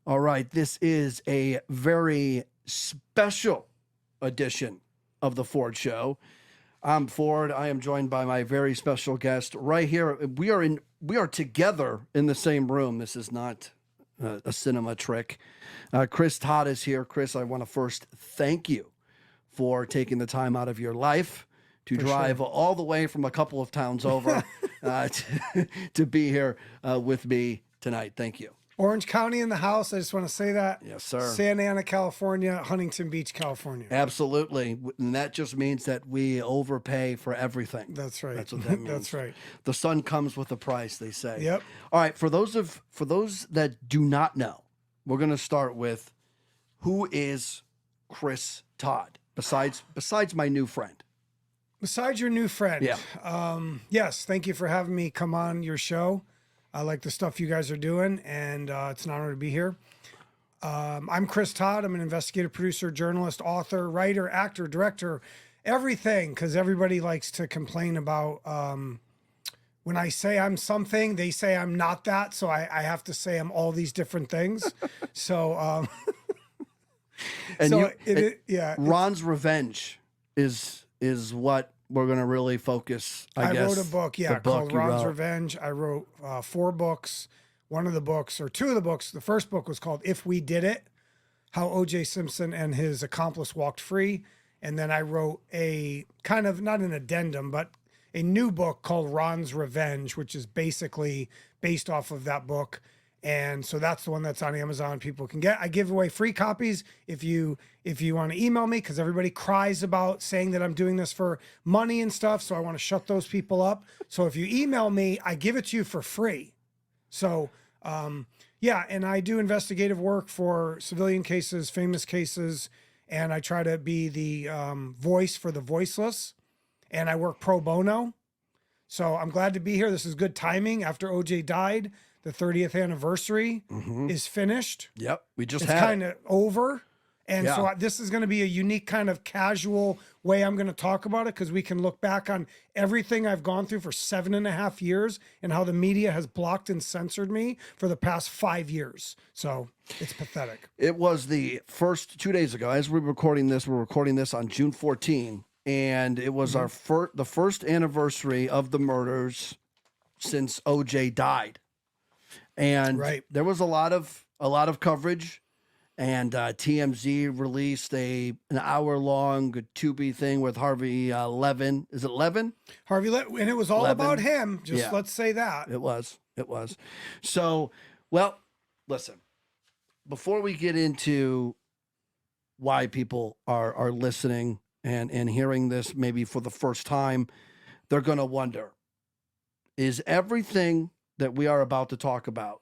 All right, this is a very special edition of the Ford Show. I'm Ford. I am joined by my very special guest right here. We are together in the same room. This is not a cinema trick. Chris Todd is here. Chris, I want to first thank you for taking the time out of your life to drive all the way from a couple of towns over to be here with me tonight. Thank you. Orange County in the house. I just want to say that. Yes, sir. Santa Ana, California, Huntington Beach, California. Absolutely. And that just means that we overpay for everything. That's right. That's what that means. That's right. The sun comes with a price, they say. Yep. All right. For those that do not know, we're going to start with who is Chris Todd besides my new friend. Besides your new friend. Yeah. Yes. Thank you for having me come on your show. I like the stuff you guys are doing, and it's an honor to be here. I'm Chris Todd. I'm an investigative producer, journalist, author, writer, actor, director, everything, because everybody likes to complain about when I say I'm something, they say I'm not that, so I have to say I'm all these different things. So, and yeah. Ron's Revenge is what we're going to really focus, I guess. I wrote a book, called Ron's Revenge. I wrote 4 books. One of the books, or 2 of the books, the first book was called If We Did It, How OJ Simpson and His Accomplice Walked Free. And then I wrote a kind of, not an addendum, but a new book called Ron's Revenge, which is basically based off of that book. And so that's the one that's on Amazon. People can get. I give away free copies if you want to email me, because everybody cries about saying that I'm doing this for money and stuff. So I want to shut those people up. So if you email me, I give it to you for free. So and I do investigative work for civilian cases, famous cases, and I try to be the voice for the voiceless. And I work pro bono. So I'm glad to be here. This is good timing after OJ died. The 30th anniversary is finished. Yep. It's kind of over. And so this is going to be a unique kind of casual way I'm going to talk about it, because we can look back on everything I've gone through for 7.5 years and how the media has blocked and censored me for the past 5 years. So it's pathetic. It was the first 2 days ago. As we're recording this on June 14, and it was the first anniversary of the murders since OJ died. And there was a lot of coverage, and TMZ released an hour-long Tubi thing with Harvey Levin. Is it Levin? Harvey Levin, and it was all about him. Let's say that. It was. So, well, listen, before we get into why people are listening and hearing this maybe for the first time, they're going to wonder, is everything that we are about to talk about,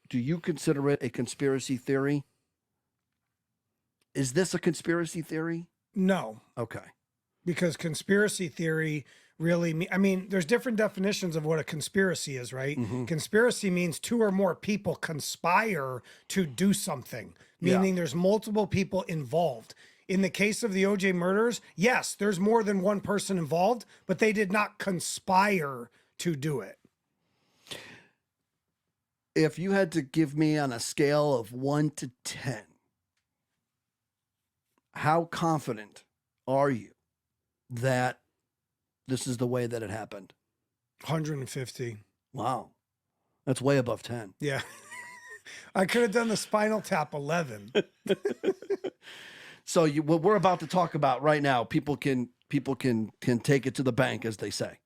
do you consider it a conspiracy theory? Is this a conspiracy theory? No. Okay. Because conspiracy theory really, there's different definitions of what a conspiracy is, right? Conspiracy means 2 or more people conspire to do something, meaning there's multiple people involved. In the case of the OJ murders, yes, there's more than one person involved, but they did not conspire to do it. If you had to give me on a scale of 1 to 10, how confident are you that this is the way that it happened? 150. Wow. That's way above 10. Yeah. I could have done the Spinal Tap 11. So what we're about to talk about right now, people can take it to the bank, as they say.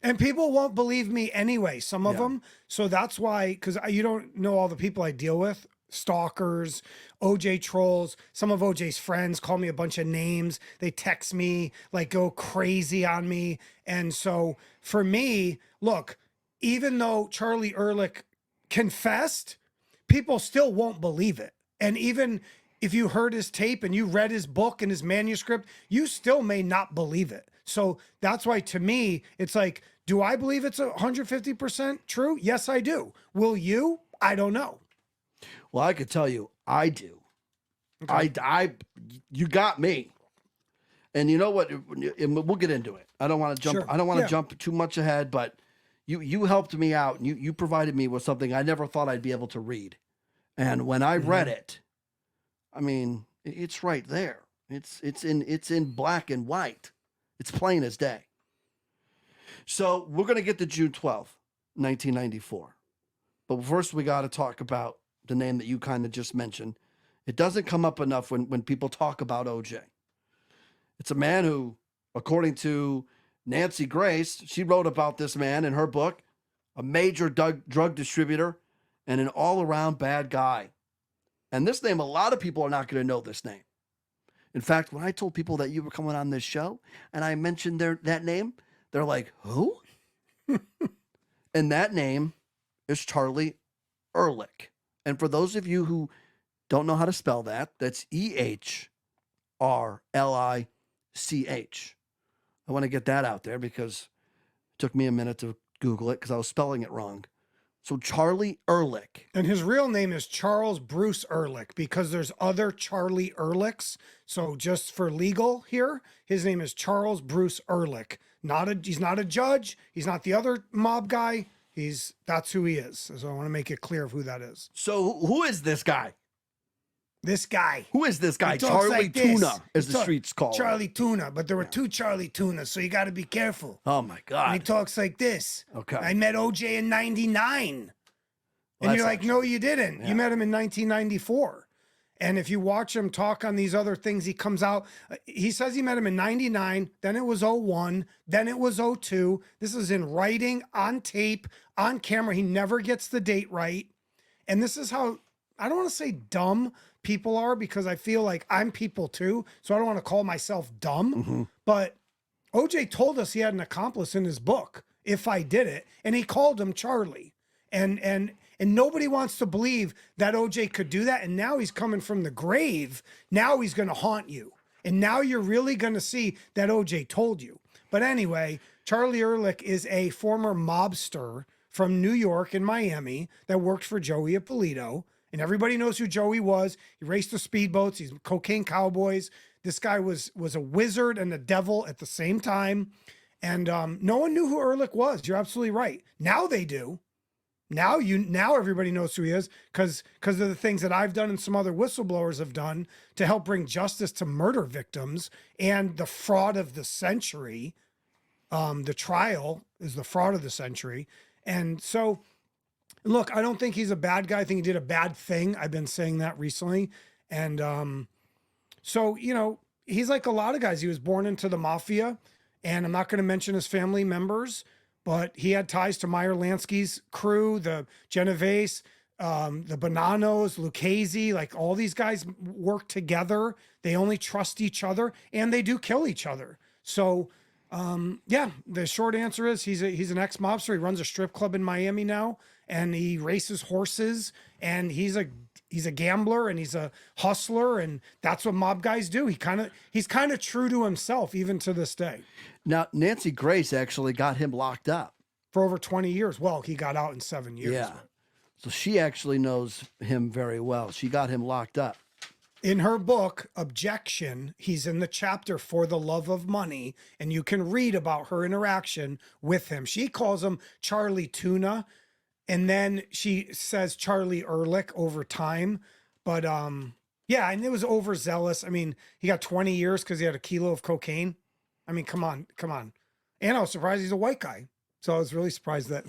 And people won't believe me anyway, some of them. So that's why, because you don't know all the people I deal with, stalkers, OJ trolls, some of OJ's friends call me a bunch of names. They text me, go crazy on me. And so for me, look, even though Charlie Ehrlich confessed, people still won't believe it. And even if you heard his tape and you read his book and his manuscript, you still may not believe it. So that's why, to me, it's like, do I believe it's 150% true? Yes, I do. Will you? I don't know. Well, I could tell you, I do. Okay. You got me. And you know what? We'll get into it. I don't want to jump. Sure. I don't want to jump too much ahead, but you helped me out. And you provided me with something I never thought I'd be able to read. And when I read it, I mean, it's right there. It's in black and white. It's plain as day. So we're going to get to June 12th, 1994. But first we got to talk about the name that you kind of just mentioned. It doesn't come up enough when people talk about OJ. It's a man who, according to Nancy Grace, she wrote about this man in her book, a major drug distributor and an all-around bad guy. And this name, a lot of people are not going to know this name. In fact, when I told people that you were coming on this show and I mentioned that name, they're like, who? And that name is Charlie Ehrlich. And for those of you who don't know how to spell that, that's Ehrlich. I want to get that out there because it took me a minute to Google it because I was spelling it wrong. So Charlie Ehrlich. And his real name is Charles Bruce Ehrlich because there's other Charlie Ehrlichs. So just for legal here, his name is Charles Bruce Ehrlich. He's not a judge. He's not the other mob guy. That's who he is. So I want to make it clear of who that is. So who is this guy? This guy. Who is this guy? He talks Charlie like Tuna, this. as the streets call him. Charlie Tuna, but there were two Charlie Tunas, so you got to be careful. Oh my God. And he talks like this. Okay. I met OJ in 99. And you're like, no, you didn't. Yeah. You met him in 1994. And if you watch him talk on these other things, he comes out, he says he met him in 99, then it was 01, then it was 02. This is in writing, on tape, on camera. He never gets the date right. And this is how, I don't want to say dumb people are because I feel like I'm people too. So I don't want to call myself dumb. But OJ told us he had an accomplice in his book, If I Did It. And he called him Charlie. And nobody wants to believe that OJ could do that. And now he's coming from the grave. Now he's going to haunt you. And now you're really going to see that OJ told you. But anyway, Charlie Ehrlich is a former mobster from New York and Miami that worked for Joey Ippolito. And everybody knows who Joey was. He raced the speedboats. He's cocaine cowboys. This guy was a wizard and a devil at the same time. And no one knew who Ehrlich was. You're absolutely right. Now they do. Now everybody knows who he is because of the things that I've done and some other whistleblowers have done to help bring justice to murder victims and the fraud of the century. The trial is the fraud of the century. And so, look, I don't think he's a bad guy. I think he did a bad thing. I've been saying that recently. And so, he's like a lot of guys. He was born into the mafia, and I'm not going to mention his family members, but he had ties to Meyer Lansky's crew, the Genovese, the Bonanos, Lucchese, like all these guys work together. They only trust each other and they do kill each other. So, yeah, the short answer is he's an ex-mobster. He runs a strip club in Miami now and he races horses and he's a gambler and he's a hustler and that's what mob guys do. He's kind of true to himself even to this day. Now, Nancy Grace actually got him locked up. For over 20 years. Well, he got out in 7 years. Yeah. So she actually knows him very well. She got him locked up. In her book, Objection, he's in the chapter For the Love of Money, and you can read about her interaction with him. She calls him Charlie Tuna, and then she says Charlie Ehrlich over time. But yeah, and it was overzealous. I mean, he got 20 years because he had a kilo of cocaine. I mean, come on. And I was surprised he's a white guy. So I was really surprised that.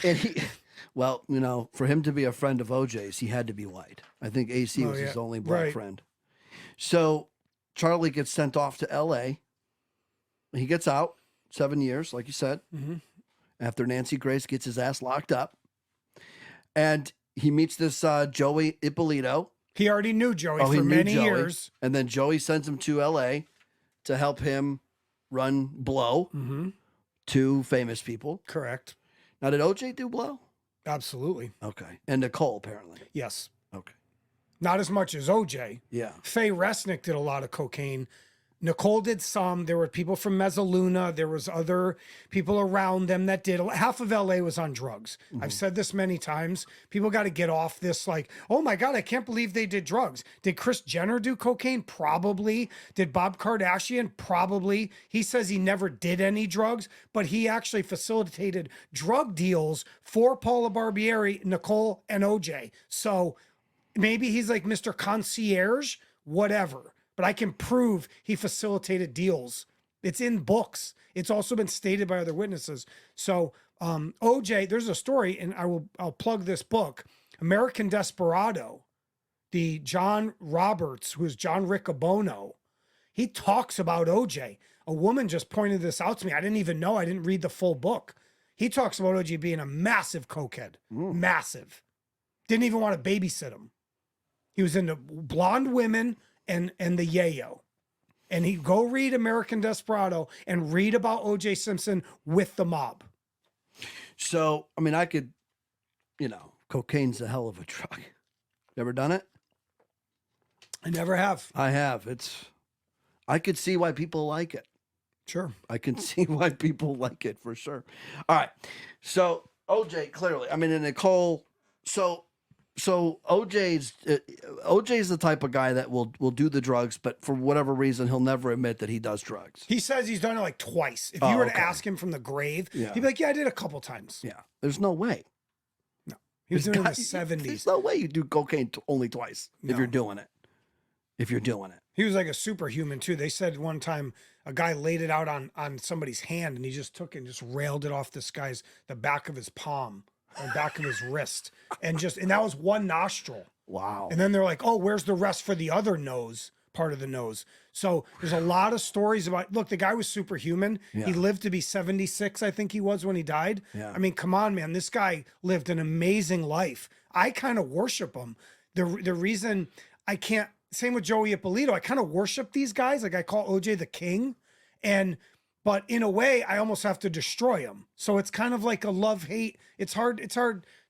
And well, for him to be a friend of OJ's, he had to be white. I think AC was his only black friend. So Charlie gets sent off to L.A. He gets out 7 years, like you said, after Nancy Grace gets his ass locked up. And he meets this Joey Ippolito. He already knew Joey for many years. And then Joey sends him to L.A. to help him run Blow. Two famous people. Correct. Now, did OJ do Blow? Absolutely. Okay. And Nicole, apparently. Yes. Okay. Not as much as OJ. Yeah. Faye Resnick did a lot of cocaine. Nicole did some. There were people from Mezzaluna. There was other people around them that did. Half of LA was on drugs. I've said this many times. People got to get off this like, oh my God, I can't believe they did drugs. Did Kris Jenner do cocaine? Probably. Did Bob Kardashian? Probably. He says he never did any drugs, but he actually facilitated drug deals for Paula Barbieri, Nicole, and OJ. So maybe he's like Mr. Concierge, whatever. But I can prove he facilitated deals. It's in books. It's also been stated by other witnesses. So OJ, there's a story, and I'll plug this book, American Desperado, the John Roberts, who is John Riccobono. He talks about OJ. A woman just pointed this out to me. I didn't even know. I didn't read the full book. He talks about OJ being a massive cokehead. Massive. Didn't even want to babysit him. He was into blonde women and the yayo. And he go read American Desperado and read about OJ Simpson with the mob. So, I mean, I could, cocaine's a hell of a drug. You ever done it? I never have. I have. I could see why people like it. Sure. I can see why people like it for sure. All right. So OJ, clearly, I mean, and Nicole, so OJ's the type of guy that will do the drugs, but for whatever reason, he'll never admit that he does drugs. He says he's done it like twice. If you were to ask him from the grave, he'd be like, yeah, I did a couple times. Yeah. There's no way. No. He was doing it in the 70s. There's no way you do cocaine only twice if you're doing it. He was like a superhuman too. They said one time a guy laid it out on somebody's hand and he just took it and just railed it off the back of his palm or back of his wrist. And that was one nostril. Wow. And then they're like, oh, where's the rest for the other part of the nose? So there's a lot of stories about, look, the guy was superhuman. Yeah. He lived to be 76, I think he was when he died. Yeah. I mean, come on, man. This guy lived an amazing life. I kind of worship him. The reason I can't, same with Joey Ippolito. I kind of worship these guys. Like I call OJ the king. But in a way, I almost have to destroy him. So it's kind of like a love-hate. It's hard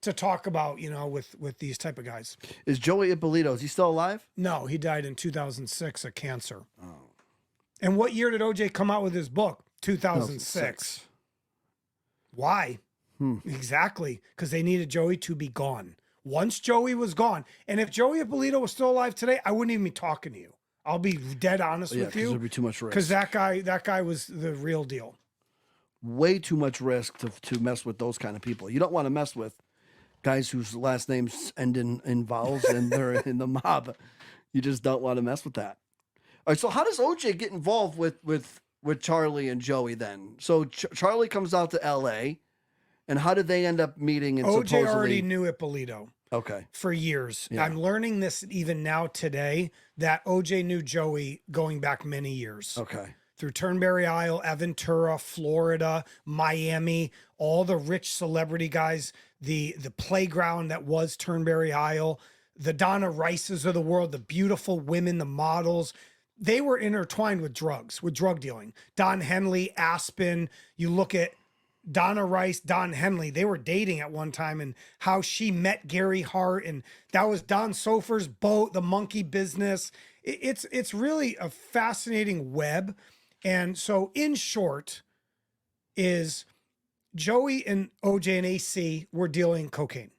to talk about, with these type of guys. Is Joey Ippolito, is he still alive? No, he died in 2006 of cancer. Oh. And what year did OJ come out with his book? 2006. Why? Exactly. Because they needed Joey to be gone. Once Joey was gone, and if Joey Ippolito was still alive today, I wouldn't even be talking to you. I'll be dead honest with you. There'd be too much risk. Because that guy was the real deal. Way too much risk to mess with those kind of people. You don't want to mess with guys whose last names end in vowels and they're in the mob. You just don't want to mess with that. All right, so how does OJ get involved with Charlie and Joey then? So Charlie comes out to L.A., and how did they end up meeting? And OJ already knew Ippolito. Okay. For years. Yeah. I'm learning this even now today, that OJ knew Joey going back many years. Okay. Through Turnberry Isle, Aventura, Florida, Miami, all the rich celebrity guys, the playground that was Turnberry Isle, the Donna Rices of the world, the beautiful women, the models. They were intertwined with drugs, with drug dealing. Don Henley, Aspen, you look at Donna Rice, Don Henley, they were dating at one time, and how she met Gary Hart, and that was Don Sofer's boat, the monkey business. It's really a fascinating web. And so in short is Joey and OJ and AC were dealing cocaine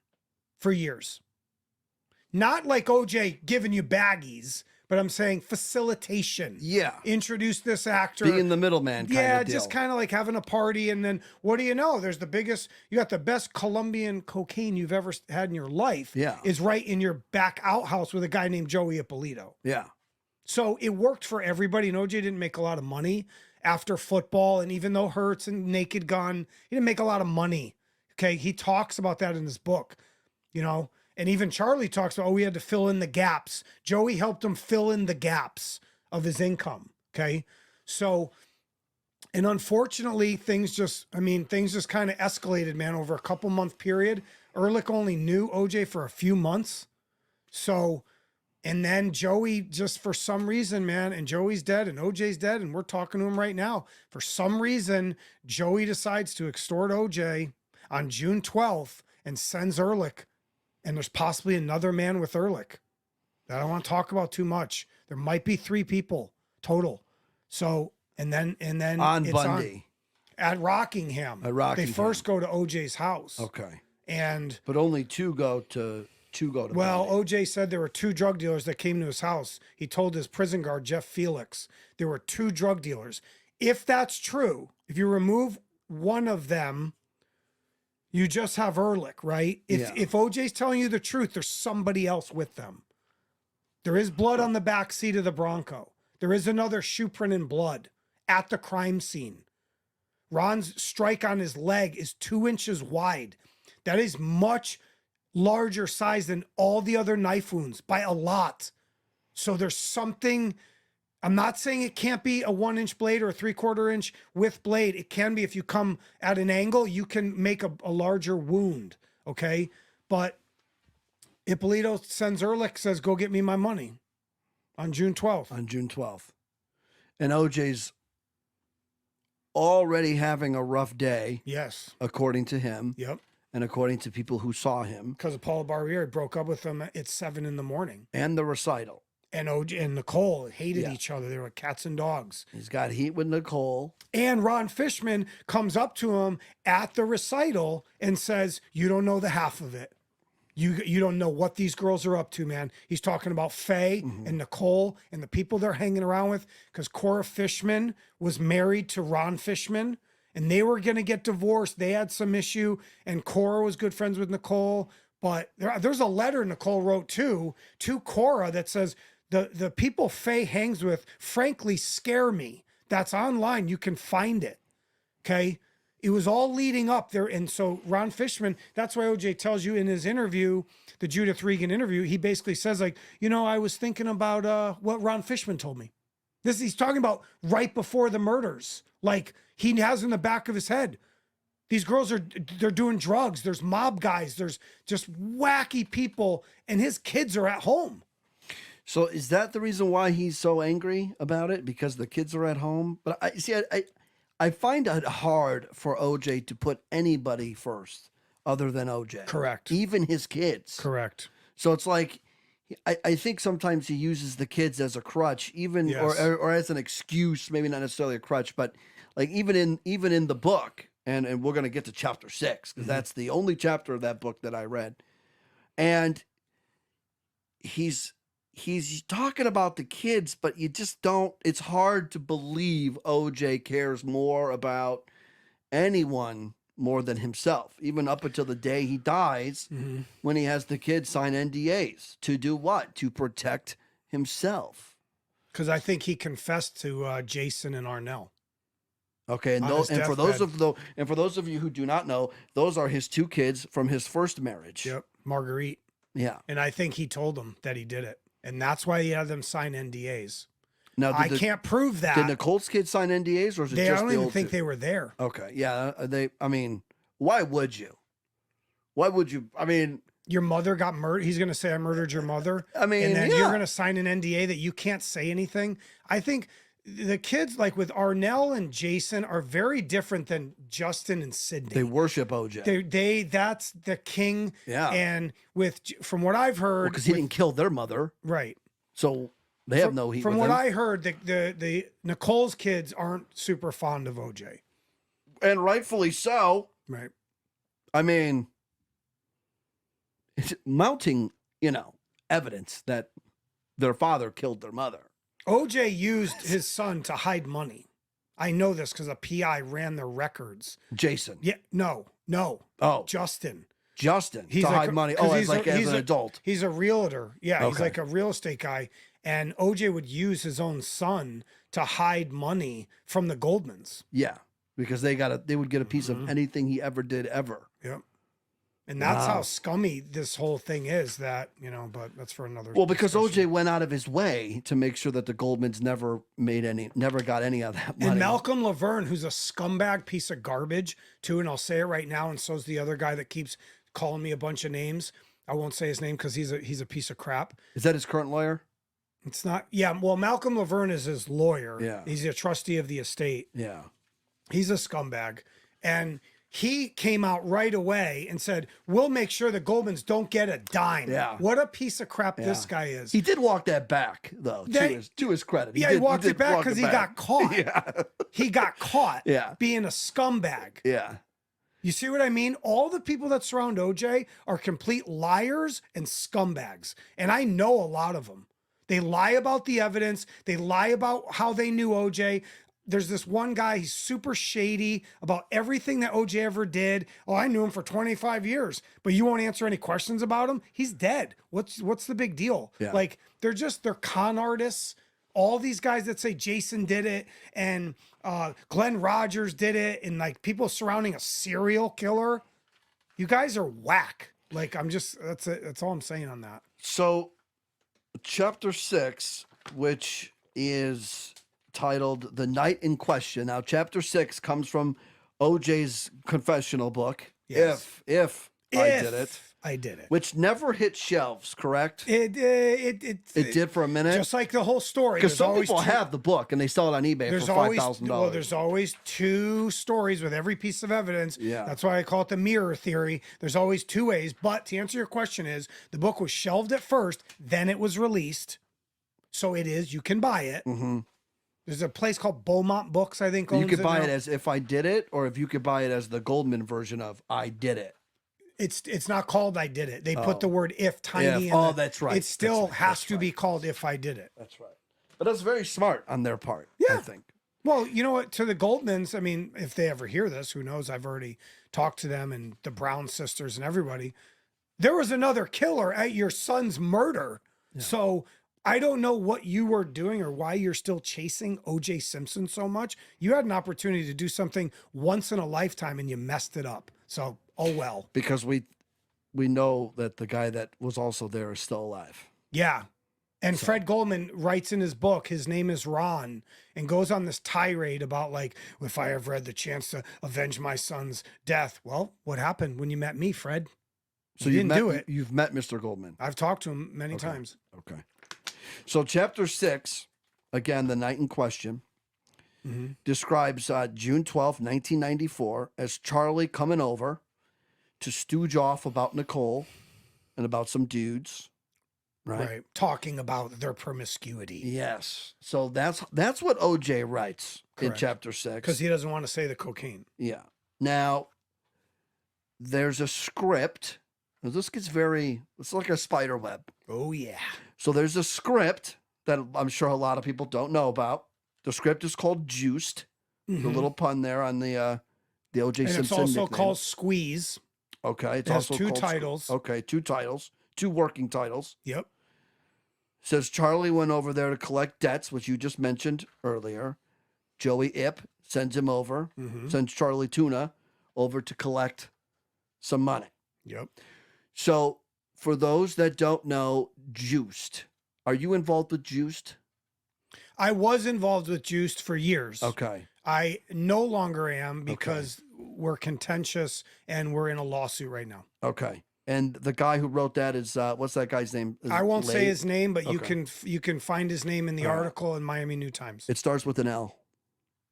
for years. Not like OJ giving you baggies, but I'm saying facilitation. Yeah. Introduce this actor. Being the middleman kind of deal. Just kind of like having a party. And then what do you know? There's you got the best Colombian cocaine you've ever had in your life. Yeah. Is right in your back outhouse with a guy named Joey Ippolito. Yeah. So it worked for everybody. And OJ didn't make a lot of money after football. And even though Hurts and Naked Gun, he didn't make a lot of money. Okay. He talks about that in his book, And even Charlie talks about, we had to fill in the gaps. Joey helped him fill in the gaps of his income. Okay. So, and unfortunately, things just kind of escalated, man, over a couple month period. Ehrlich only knew OJ for a few months. So, and then Joey just for some reason, man, and Joey's dead and OJ's dead. And we're talking to him right now. For some reason, Joey decides to extort OJ on June 12th and sends Ehrlich. And there's possibly another man with Ehrlich that I don't want to talk about too much. There might be 3 people total. So, and then on Bundy at Rockingham. They first go to OJ's house. Okay. But only two go to well, Bundy. OJ said there were 2 drug dealers that came to his house. He told his prison guard, Jeff Felix, there were 2 drug dealers. If that's true, if you remove one of them, You just have Ehrlich, right? If OJ's telling you the truth, there's somebody else with them. There is blood on the back seat of the Bronco. There is another shoe print in blood at the crime scene. Ron's strike on his leg is 2 inches wide. That is much larger size than all the other knife wounds by a lot. So there's something. I'm not saying it can't be a 1-inch blade or a 3/4 inch with blade. It can be. If you come at an angle, you can make a larger wound. Okay. But Ippolito sends Ehrlich, says, go get me my money on June 12th. On June 12th. And OJ's already having a rough day. Yes. According to him. Yep. And according to people who saw him. Because Paula Barbieri broke up with him at 7 a.m. And the recital. And OJ and Nicole hated each other. They were cats and dogs. He's got heat with Nicole. And Ron Fishman comes up to him at the recital and says, you don't know the half of it. You don't know what these girls are up to, man. He's talking about Faye and Nicole and the people they're hanging around with, because Cora Fishman was married to Ron Fishman and they were going to get divorced. They had some issue and Cora was good friends with Nicole. But there's a letter Nicole wrote to Cora that says, the people Faye hangs with, frankly, scare me. That's online. You can find it. Okay. It was all leading up there. And so Ron Fishman, that's why OJ tells you in his interview, the Judith Regan interview, he basically says, like, I was thinking about what Ron Fishman told me. He's talking about right before the murders. Like he has in the back of his head. These girls they're doing drugs. There's mob guys. There's just wacky people. And his kids are at home. So is that the reason why he's so angry about it? Because the kids are at home? But I find it hard for OJ to put anybody first other than OJ. Correct. Even his kids. Correct. So it's like, I think sometimes he uses the kids as a crutch, even or as an excuse, maybe not necessarily a crutch, but like even in the book, and we're going to get to chapter 6, because that's the only chapter of that book that I read. And he's talking about the kids, but you just don't, it's hard to believe OJ cares more about anyone more than himself, even up until the day he dies, when he has the kids sign NDAs to do what? To protect himself. Because I think he confessed to Jason and Arnell. Okay, and for those of you who do not know, those are his 2 kids from his first marriage. Yep, Marguerite. Yeah, and I think he told them that he did it. And that's why he had them sign NDAs. Now, I can't prove that. Did Nicole's kids sign NDAs, or is it just the old? I don't even think they were there. Okay, yeah. I mean, why would you? Why would you? I mean, your mother got murdered. He's going to say, I murdered your mother. I mean, and then you're going to sign an NDA that you can't say anything. I think the kids, like with Arnell and Jason, are very different than Justin and Sydney. They worship OJ. That's the king. Yeah. And from what I've heard, because he didn't kill their mother, right? So they have no heat. From what I heard, the Nicole's kids aren't super fond of OJ, and rightfully so. Right. I mean, it's mounting, evidence that their father killed their mother. OJ used his son to hide money. I know this because a PI ran their records. Jason. Yeah. No. Oh. Justin. He's to hide money. Oh, as an adult. He's a realtor. Yeah. Okay. He's like a real estate guy. And OJ would use his own son to hide money from the Goldmans. Yeah. Because they would get a piece of anything he ever did ever. Yep. And that's how scummy this whole thing is, but that's for another. Well, because OJ went out of his way to make sure that the Goldmans never got any of that money. And Malcolm Laverne, who's a scumbag piece of garbage too, and I'll say it right now, and so's the other guy that keeps calling me a bunch of names. I won't say his name because he's a piece of crap. Is that his current lawyer? It's not. Yeah. Well, Malcolm Laverne is his lawyer. Yeah. He's a trustee of the estate. Yeah. He's a scumbag. And he came out right away and said, we'll make sure the Goldmans don't get a dime. Yeah. What a piece of crap this guy is. He did walk that back, though, to his credit. He walked it back because he got caught. Yeah. He got caught being a scumbag. Yeah. You see what I mean? All the people that surround OJ are complete liars and scumbags. And I know a lot of them. They lie about the evidence. They lie about how they knew OJ. there's this one guy, he's super shady about everything that OJ ever did. Oh, I knew him for 25 years, but you won't answer any questions about him. He's dead. What's the big deal? Yeah. Like they're con artists. All these guys that say Jason did it and Glenn Rogers did it, and like people surrounding a serial killer. You guys are whack. Like that's all I'm saying on that. So chapter 6, which is titled The Night in Question. Now, chapter 6 comes from OJ's confessional book. Yes. If I did it, which never hit shelves, correct? It did for a minute, just like the whole story. Because some people have the book and they sell it on eBay for $5,000. Well, there's always 2 stories with every piece of evidence. Yeah, that's why I call it the mirror theory. There's always 2 ways. But to answer your question, is the book was shelved at first, then it was released, so you can buy it. Mm-hmm. There's a place called Beaumont Books, I think. You could buy it as If I Did It, or if you could buy it as the Goldman version of I Did It. It's not called I Did It. They put the word if tiny in that's right. It still has to be called If I Did It. That's right. But that's very smart on their part, I think. Well, you know what? To the Goldmans, I mean, if they ever hear this, who knows? I've already talked to them and the Brown sisters and everybody. There was another killer at your son's murder. Yeah. So I don't know what you were doing or why you're still chasing OJ Simpson so much. You had an opportunity to do something once in a lifetime and you messed it up. So, oh well. Because we know that the guy that was also there is still alive. Yeah. And Fred Goldman writes in his book, his name is Ron, and goes on this tirade about like, if I ever had the chance to avenge my son's death. Well, what happened when you met me, Fred? So you didn't do it. You've met Mr. Goldman. I've talked to him many times. Okay. So chapter 6, again, The Night in Question, describes June 12th, 1994, as Charlie coming over to stooge off about Nicole and about some dudes. Right. Talking about their promiscuity. Yes. So that's what OJ writes in chapter 6. Because he doesn't want to say the cocaine. Yeah. Now, there's a script. Now, this gets it's like a spider web. Oh, yeah. So there's a script that I'm sure a lot of people don't know about. The script is called Juiced. The little pun there on the OJ Simpson. It's also nickname. called Squeeze. Okay. It has 2 titles. Okay, 2 titles. 2 working titles. Yep. Says Charlie went over there to collect debts, which you just mentioned earlier. Joey Ip sends him over, sends Charlie Tuna over to collect some money. Yep. So for those that don't know, Juiced, are you involved with Juiced? I was involved with Juiced for years. Okay. I no longer am because we're contentious and we're in a lawsuit right now. Okay. And the guy who wrote that is what's that guy's name? I won't say his name, but you can find his name in the article in Miami New Times. It starts with an L.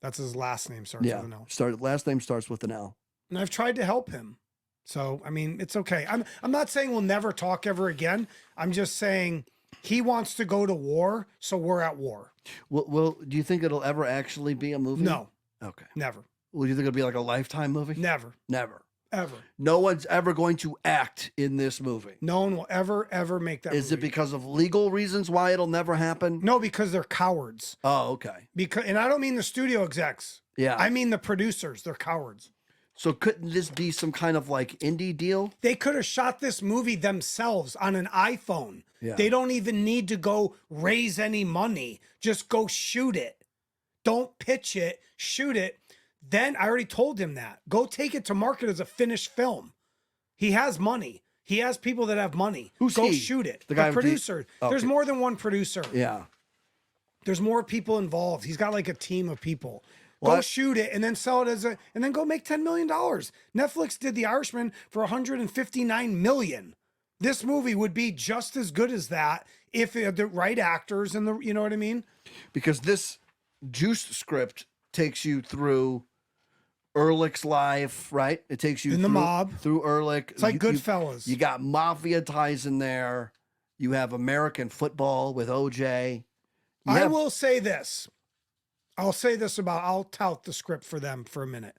That's his last name starts with an L. Last name starts with an L. And I've tried to help him. So, I mean, it's okay. I'm not saying we'll never talk ever again. I'm just saying he wants to go to war, so we're at war. Well, do you think it'll ever actually be a movie? No. Okay. Never. Well, do you think it'll be like a Lifetime movie? Never. Never. Ever. No one's ever going to act in this movie. No one will ever make that movie. Is it because of legal reasons why it'll never happen? No, because they're cowards. Oh, okay. And I don't mean the studio execs. Yeah. I mean the producers. They're cowards. So couldn't this be some kind of like indie deal? They could have shot this movie themselves on an iPhone. Yeah. They don't even need to go raise any money. Just go shoot it. Don't pitch it. Shoot it. Then I already told him that. Go take it to market as a finished film. He has money. He has people that have money. Who's Go he? shoot it. The guy with producer. There's more than one producer. Yeah. There's more people involved. He's got like a team of people. Go shoot it and then sell it and then go make $10 million. Netflix did The Irishman for $159 million. This movie would be just as good as that if it had the right actors and you know what I mean? Because this Juiced script takes you through Ehrlich's life, right? It takes you in the mob through Ehrlich. It's like Goodfellas. You got mafia ties in there. You have American football with OJ. I will say this. I'll say this I'll tout the script for them for a minute.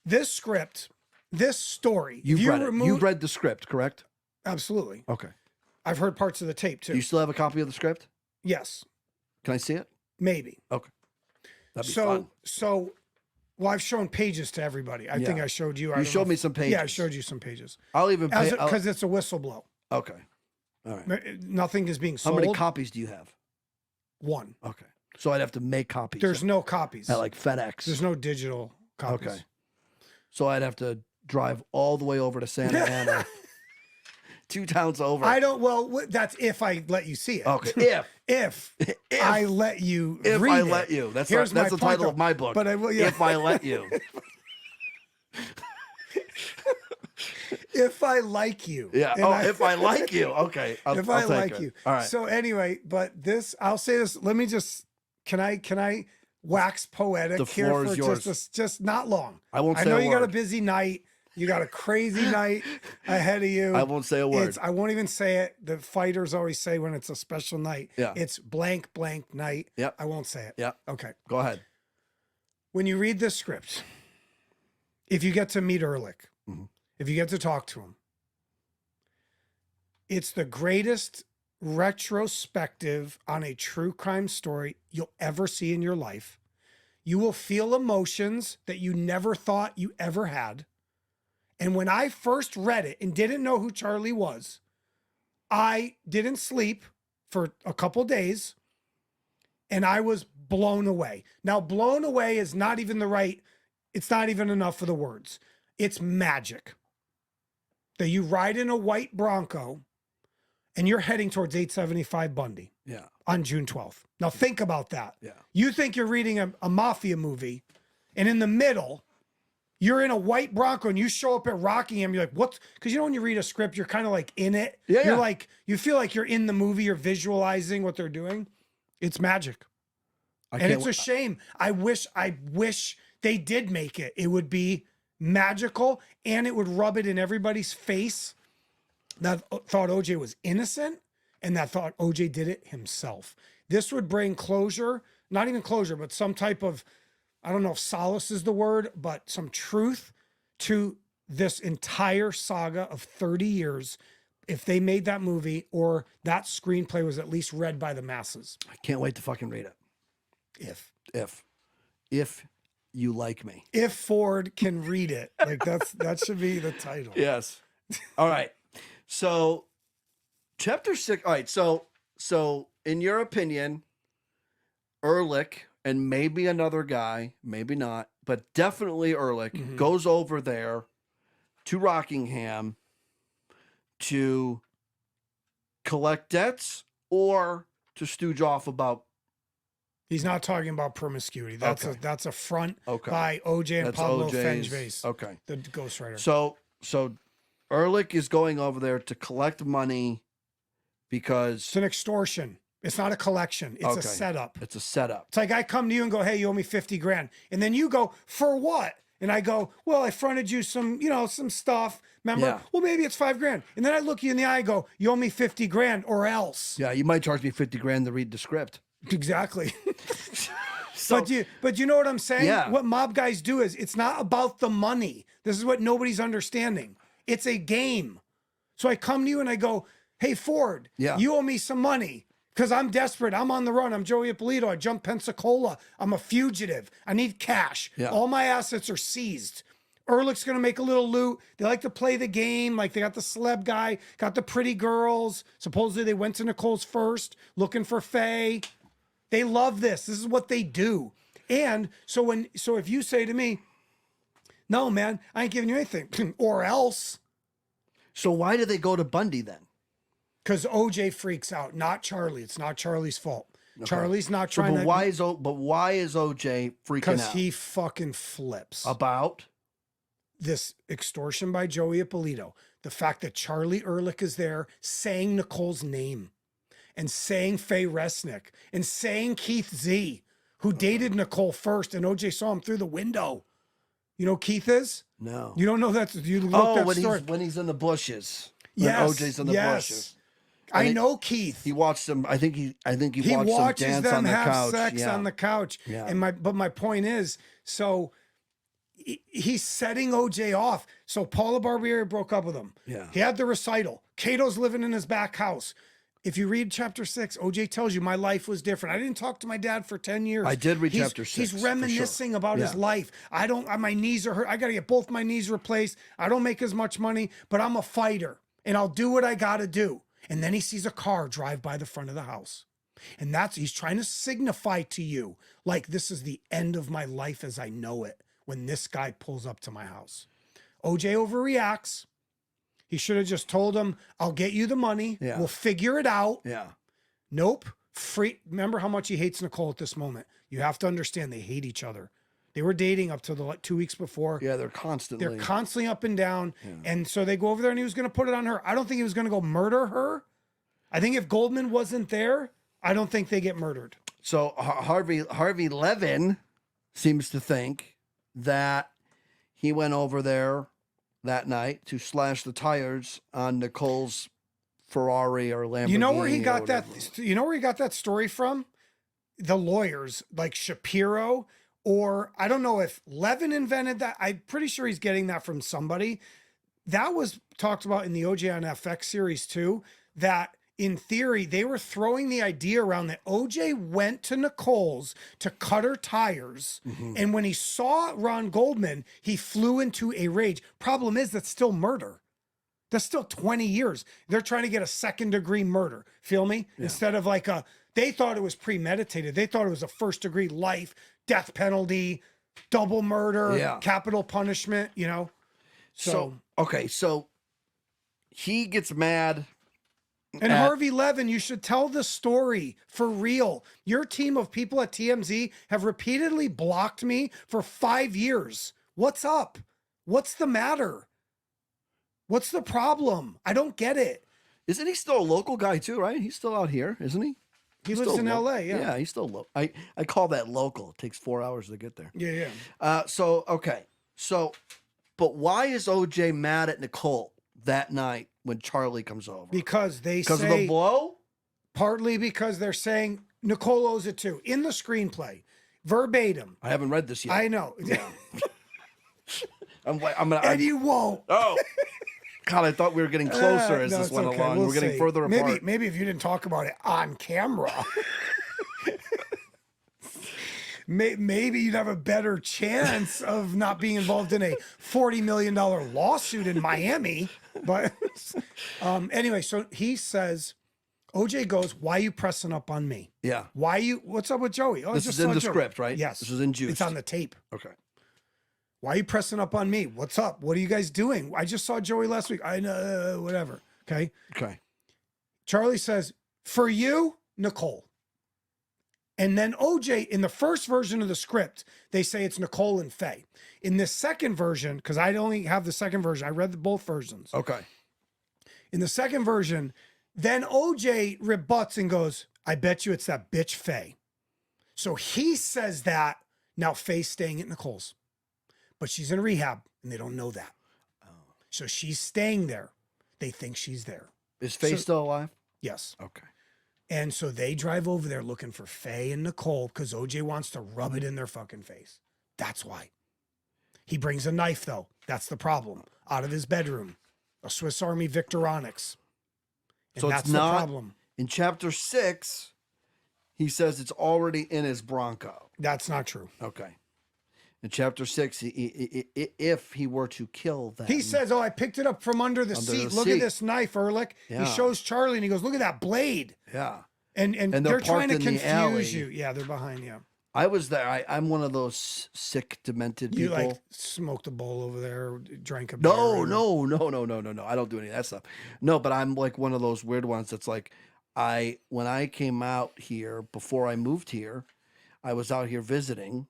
This script, this story. You've read the script, correct? Absolutely. Okay. I've heard parts of the tape too. Do you still have a copy of the script? Yes. Can I see it? Maybe. Okay. That'd be fun. Well, I've shown pages to everybody. I think I showed you. You showed me some pages. Yeah, I showed you some pages. I'll even pay because it's a whistleblow. Okay. All right. Nothing is being sold. How many copies do you have? 1. Okay. So I'd have to make copies. There's no copies. At like FedEx. There's no digital copies. Okay. So I'd have to drive all the way over to Santa Ana. 2 towns over. Well, that's if I let you see it. Okay. If I let you If read I it. let you. That's Here's the my title point, of my book. But I will, yeah. If I let you. If I like you. Yeah. If I like you. Okay. I'll like it. you. All right. So anyway, but I'll say this. Let me just, can I wax poetic The here floor for is yours. just not long. I won't say I know a you got a word. busy night. You got a crazy night ahead of you. I won't say a word. I won't even say it. The fighters always say when it's a special night, Yeah. it's blank night. Yep. I won't say it. Yeah. Okay. Go ahead. When you read this script, if you get to meet Ehrlich, if you get to talk to him, it's the greatest retrospective on a true crime story you'll ever see in your life. You will feel emotions that you never thought you ever had. And when I first read it and didn't know who Charlie was, I didn't sleep for a couple days and I was blown away. Now, blown away is not even it's not even enough for the words. It's magic. That you ride in a white Bronco and you're heading towards 875 Bundy on June 12th. Now think about that. Yeah. You think you're reading a mafia movie and in the middle, you're in a white Bronco and you show up at Rockingham. You're like, what? Because you know, when you read a script, you're kind of like in it. Yeah, You're yeah. like, you feel like you're in the movie. You're visualizing what they're doing. It's magic. And it's a shame. I wish they did make it. It would be magical and it would rub it in everybody's face that thought OJ was innocent and that thought OJ did it himself. This would bring closure, not even closure, but some type of, I don't know if solace is the word, but some truth to this entire saga of 30 years if they made that movie or that screenplay was at least read by the masses. I can't wait to fucking read it. If you like me. If Ford can read it. Like that should be the title. Yes. All right. So chapter 6. All right. So in your opinion, Ehrlich and maybe another guy, maybe not, but definitely Ehrlich goes over there to Rockingham to collect debts or to stooge off about. He's not talking about promiscuity. That's a front by OJ and That's Pablo OJ's. Fenjves, Okay. the ghostwriter. So Ehrlich is going over there to collect money because It's an extortion. It's not a collection. It's a setup. It's a setup. It's like I come to you and go, hey, you owe me 50 grand. And then you go, for what? And I go, well, I fronted you some stuff. Remember? Yeah. Well, maybe it's 5 grand. And then I look you in the eye and go, you owe me 50 grand or else. Yeah, you might charge me 50 grand to read the script. Exactly. So, but you know what I'm saying? Yeah. What mob guys do is it's not about the money. This is what nobody's understanding. It's a game. So I come to you and I go, hey, Ford, you owe me some money because I'm desperate. I'm on the run. I'm Joey Ippolito. I jumped Pensacola. I'm a fugitive. I need cash. Yeah. All my assets are seized. Ehrlich's going to make a little loot. They like to play the game. Like they got the celeb guy, got the pretty girls. Supposedly they went to Nicole's first looking for Faye. They love this. This is what they do. And so if you say to me, no, man, I ain't giving you anything or else. So why do they go to Bundy then? Because OJ freaks out, not Charlie. It's not Charlie's fault. Okay. Charlie's not trying but to. Why is OJ freaking out? Because he fucking flips. About? This extortion by Joey Ippolito. The fact that Charlie Ehrlich is there saying Nicole's name and saying Faye Resnick and saying Keith Z, who dated Nicole first, and OJ saw him through the window. You know who Keith is? No. You don't know that? You look that story. when he's in the bushes. Yes. OJ's in the bushes. I know Keith. He watched them. I think he He watched watches them dance them on the have couch. sex on the couch. Yeah. And my point is, so he's setting OJ off. So Paula Barbieri broke up with him. Yeah. He had the recital. Cato's living in his back house. If you read chapter 6, OJ tells you my life was different. I didn't talk to my dad for 10 years. I did read chapter 6. He's reminiscing about his life. My knees are hurt. I got to get both my knees replaced. I don't make as much money, but I'm a fighter and I'll do what I got to do. And then he sees a car drive by the front of the house. And he's trying to signify to you, like, this is the end of my life as I know it when this guy pulls up to my house. OJ overreacts. He should have just told him, I'll get you the money. Yeah. We'll figure it out. Yeah. Nope. Remember how much he hates Nicole at this moment. You have to understand they hate each other. They were dating up to 2 weeks before. Yeah, they're constantly up and down. Yeah. And so they go over there and he was going to put it on her. I don't think he was going to go murder her. I think if Goldman wasn't there, I don't think they get murdered. So Harvey Levin seems to think that he went over there that night to slash the tires on Nicole's Ferrari or Lamborghini. You know where he got that? You know where he got that story from? The lawyers, like Shapiro, or I don't know if Levin invented that. I'm pretty sure he's getting that from somebody. That was talked about in the OJ on FX series too, that in theory, they were throwing the idea around that OJ went to Nicole's to cut her tires. Mm-hmm. And when he saw Ron Goldman, he flew into a rage. Problem is, that's still murder. That's still 20 years. They're trying to get a second-degree murder. Feel me? Yeah. Instead of they thought it was premeditated. They thought it was a first-degree life, death penalty, double murder, capital punishment, you know? So he gets mad. And Harvey Levin, you should tell the story for real. Your team of people at TMZ have repeatedly blocked me for 5 years. What's up? What's the matter? What's the problem? I don't get it. Isn't he still a local guy too, right? He's still out here, isn't he? He lives in LA, yeah. Yeah, he's still local. I call that local. It takes 4 hours to get there. Yeah. But why is OJ mad at Nicole that night when Charlie comes over? Because of the blow? Partly because they're saying Nicole owes it too. In the screenplay, verbatim. I haven't read this yet. I know. Yeah. And you won't. Oh. God, I thought we were getting closer as this went along. We're getting further apart. Maybe if you didn't talk about it on camera. Maybe you'd have a better chance of not being involved in a $40 million lawsuit in Miami. But anyway, so he says, OJ goes, why are you pressing up on me? Yeah. What's up with Joey? Oh, this is in the script, right? Yes. This is in Juice. It's on the tape. Okay. Why are you pressing up on me? What's up? What are you guys doing? I just saw Joey last week. I know, whatever. Okay. Charlie says, for you, Nicole. And then OJ, in the first version of the script, they say it's Nicole and Faye. In the second version, because I only have the second version, I read both versions. Okay. In the second version, then OJ rebuts and goes, I bet you it's that bitch Faye. So he says that. Now Faye's staying at Nicole's. But she's in rehab, and they don't know that. Oh. So she's staying there. They think she's there. Is Faye still alive? Yes. Okay. And so they drive over there looking for Faye and Nicole because OJ wants to rub it in their fucking face. That's why. He brings a knife, though. That's the problem. Out of his bedroom. A Swiss Army Victorinox. And so that's the problem. In chapter 6, he says it's already in his Bronco. That's not true. Okay. In chapter 6, if he were to kill them. He says, I picked it up from under the seat. Look at this knife, Ehrlich. Yeah. He shows Charlie and he goes, look at that blade. Yeah. And they're trying to confuse you. Yeah, they're behind you. I was there. I'm one of those sick, demented people. You smoked a bowl over there, drank a beer. No. I don't do any of that stuff. No, but I'm like one of those weird ones that's like, when I came out here, before I moved here, I was out here visiting.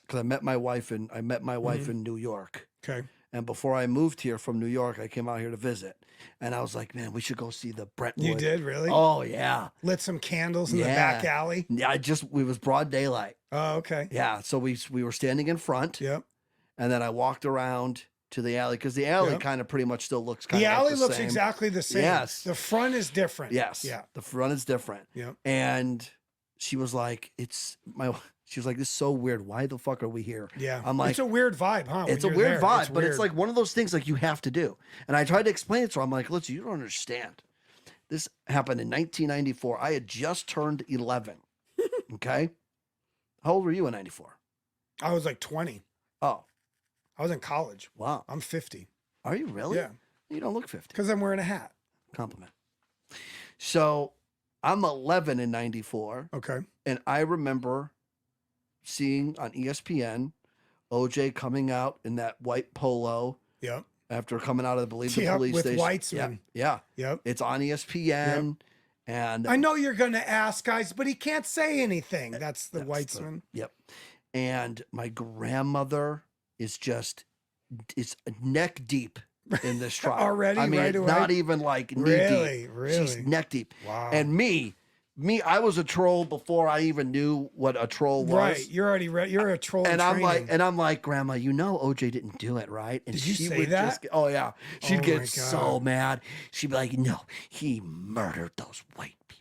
Because I met my wife in New York. Okay. And before I moved here from New York, I came out here to visit. And I was like, man, we should go see the Brentwood. You did, really? Oh, yeah. Lit some candles in the back alley? Yeah, it was broad daylight. Oh, okay. Yeah, so we were standing in front. Yep. And then I walked around to the alley, because the alley kind of pretty much still looks kind of like the same. The alley looks exactly the same. Yes. The front is different. Yes. Yeah. The front is different. Yep. And she was like, she was like, this is so weird. Why the fuck are we here? Yeah. I'm like, it's a weird vibe, huh? It's a weird vibe, but it's like one of those things like you have to do. And I tried to explain it to her. I'm like, listen, you don't understand. This happened in 1994. I had just turned 11. Okay. How old were you in 94? I was like 20. Oh, I was in college. wow. I'm 50. Are you really? Yeah. You don't look 50. Because I'm wearing a hat. Compliment. So I'm 11 in 94. Okay. And I remember seeing on ESPN OJ coming out in that white polo. Yep. After coming out of, I believe, the police with station. Weitzman. Yeah. Yep. It's on ESPN. Yep. And I know you're going to ask, guys, but he can't say anything. That's the Weitzman. Yep. And my grandmother is neck deep in this trial. Already? I mean, right away? not even like knee Really? deep. Really? She's neck deep. Wow. And me, I was a troll before I even knew what a troll was. Right. You're already you're a troll. And in I'm like, Grandma, you know OJ didn't do it, right? And Did you she say would that? just oh yeah. She'd Oh, get my so God. mad. She'd be like, no, he murdered those white people.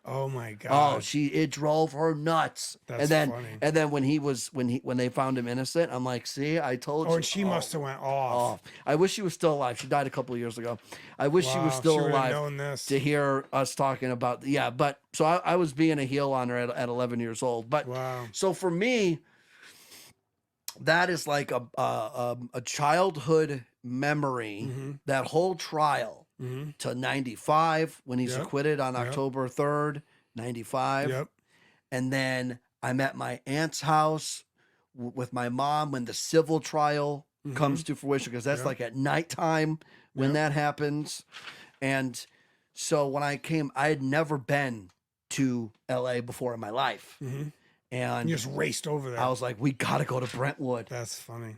Oh my God. Oh, it drove her nuts. That's funny. And then when they found him innocent, I'm like, see, I told you. Oh, and she must have went off. I wish she was still alive. She died a couple of years ago. I wish she was Wow, still she would've alive known this. to hear us talking about but so I was being a heel on her at 11 years old. But Wow. so for me, that is like a childhood memory, that whole trial to 95 when he's acquitted on October 3rd, 95. Yep. And then I'm at my aunt's house with my mom when the civil trial comes to fruition, because that's like at nighttime when that happens. And so when I had never been to LA before in my life. And You just raced over there. I was like, we got to go to Brentwood. That's funny.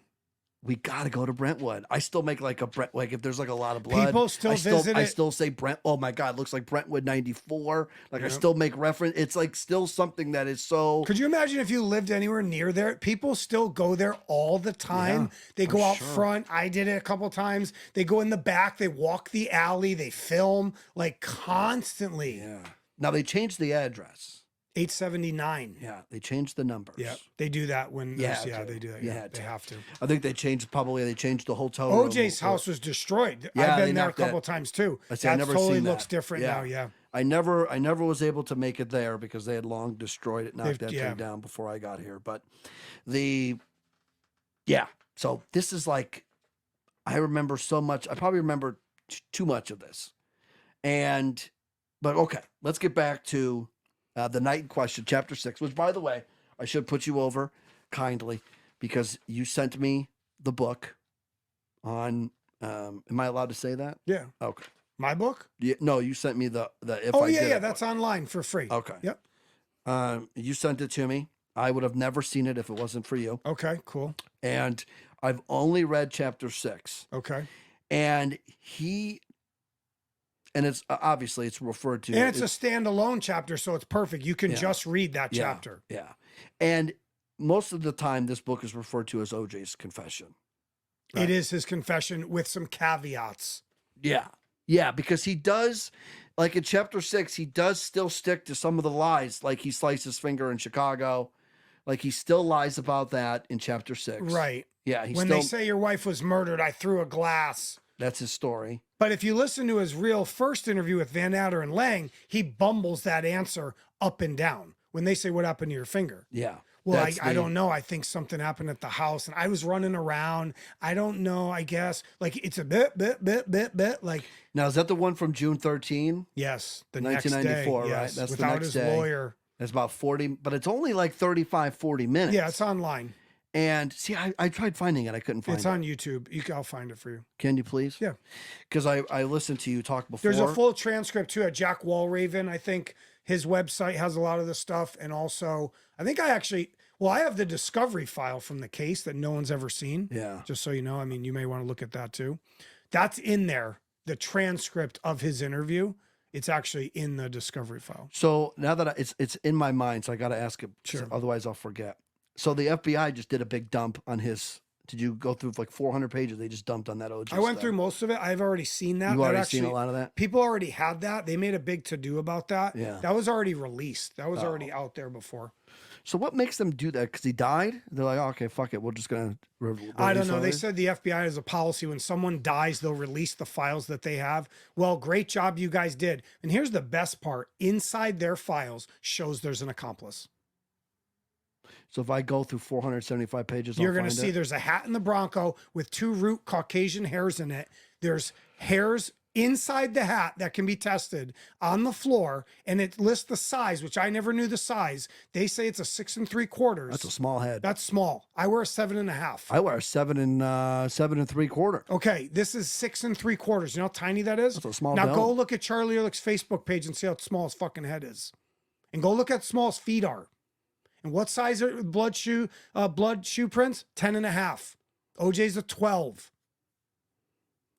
We got to go to Brentwood. I still make like if there's like a lot of blood. People still visit I it. still say oh my God, looks like Brentwood 94. Like I still make reference. It's like still something that is so. Could you imagine if you lived anywhere near there? People still go there all the time. Yeah, they go out sure. front. I did it a couple times. They go in the back. They walk the alley. They film like constantly. Yeah. Now they changed the address. 879. Yeah, they changed the numbers. Yeah, they do that when Yeah, they do that. You Yeah, had they to. have to. I think they changed the hotel room. OJ's house was destroyed. Yeah, I've they been there a knocked that- couple times too. I That see, I never totally seen looks that. different Yeah. now. Yeah. I never was able to make it there because they had long destroyed it, knocked that yeah. thing down before I got here. But so this is like, I remember so much. I probably remember too much of this. But okay, let's get back to the night in question, chapter 6, which, by the way, I should put you over kindly because you sent me the book on, am I allowed to say that? Yeah. Okay. My book? Yeah, no, you sent me the if Oh I yeah, did yeah. it That's online for free. Okay. Yep. You sent it to me. I would have never seen it if it wasn't for you. Okay. Cool. And I've only read chapter 6. Okay. And it's obviously it's referred to. And it's a standalone chapter, so it's perfect. You can Yeah. just read that Yeah, chapter. Yeah. And most of the time, this book is referred to as OJ's confession. Right? It is his confession with some caveats. Yeah. Yeah. Because he does, like in chapter 6, he does still stick to some of the lies. Like he sliced his finger in Chicago. Like he still lies about that in chapter 6. Right. Yeah. When they say your wife was murdered, I threw a glass. That's his story. But if you listen to his real first interview with Van Adder and Lang, he bumbles that answer up and down when they say, what happened to your finger? Yeah. Well, I don't know. I think something happened at the house and I was running around. I don't know, I guess. Like it's a bit. Like, Now, is that the one from June 13? yes, the 1994, next day. right? Yes, That's the without next his day. lawyer. It's about 40, but it's only like 35, 40 minutes. Yeah, it's online. And see, I tried finding it. I couldn't find It's it. on YouTube. I'll find it for you. Can you please? Yeah. Because I listened to you talk before. There's a full transcript too at Jack Walraven. I think his website has a lot of the stuff. And also, I think I have the discovery file from the case that no one's ever seen. Yeah. Just so you know, I mean, you may want to look at that too. That's in there. The transcript of his interview. It's actually in the discovery file. So now that it's in my mind, so I got to ask it. Sure. Otherwise, I'll forget. So the FBI just did a big dump on his. Did you go through like 400 pages? They just dumped on that OJ. I went stuff. through most of it. I've already seen that. You That already actually, seen a lot of that. People already had that. They made a big to do about that. Yeah. That was already released. That was Oh. already out there before. So what makes them do that? Because he died? They're like, oh, okay, fuck it. We're just going to I don't know. They said the FBI has a policy when someone dies, they'll release the files that they have. Well, great job you guys did. And here's the best part. Inside their files shows there's an accomplice. So if I go through 475 pages, you're going to see there's a hat in the Bronco with 2 root Caucasian hairs in it. There's hairs inside the hat that can be tested on the floor, and it lists the size, which I never knew the size. They say it's a 6 3/4. That's a small head. That's small. I wear a 7.5. I wear a 7 3/4. Okay, this is 6 3/4. You know how tiny that is? That's a small Now dome. go look at Charlie Ehrlich's Facebook page and see how small his fucking head is, and go look at how small his feet are. And what size are blood shoe prints? 10.5. OJ's a 12.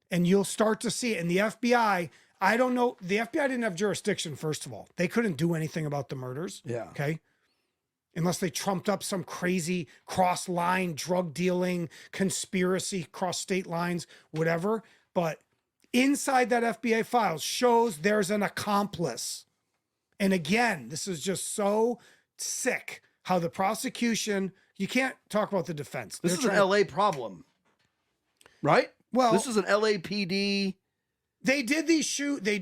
And you'll start to see it. And the FBI, I don't know. The FBI didn't have jurisdiction, first of all. They couldn't do anything about the murders. Yeah. Okay. Unless they trumped up some crazy cross-line drug dealing conspiracy, cross state lines, whatever. But inside that FBI file shows there's an accomplice. And again, this is just so sick how the prosecution, you can't talk about the defense. This is an LA problem, right? Well, this is an LAPD. They do these shoe. They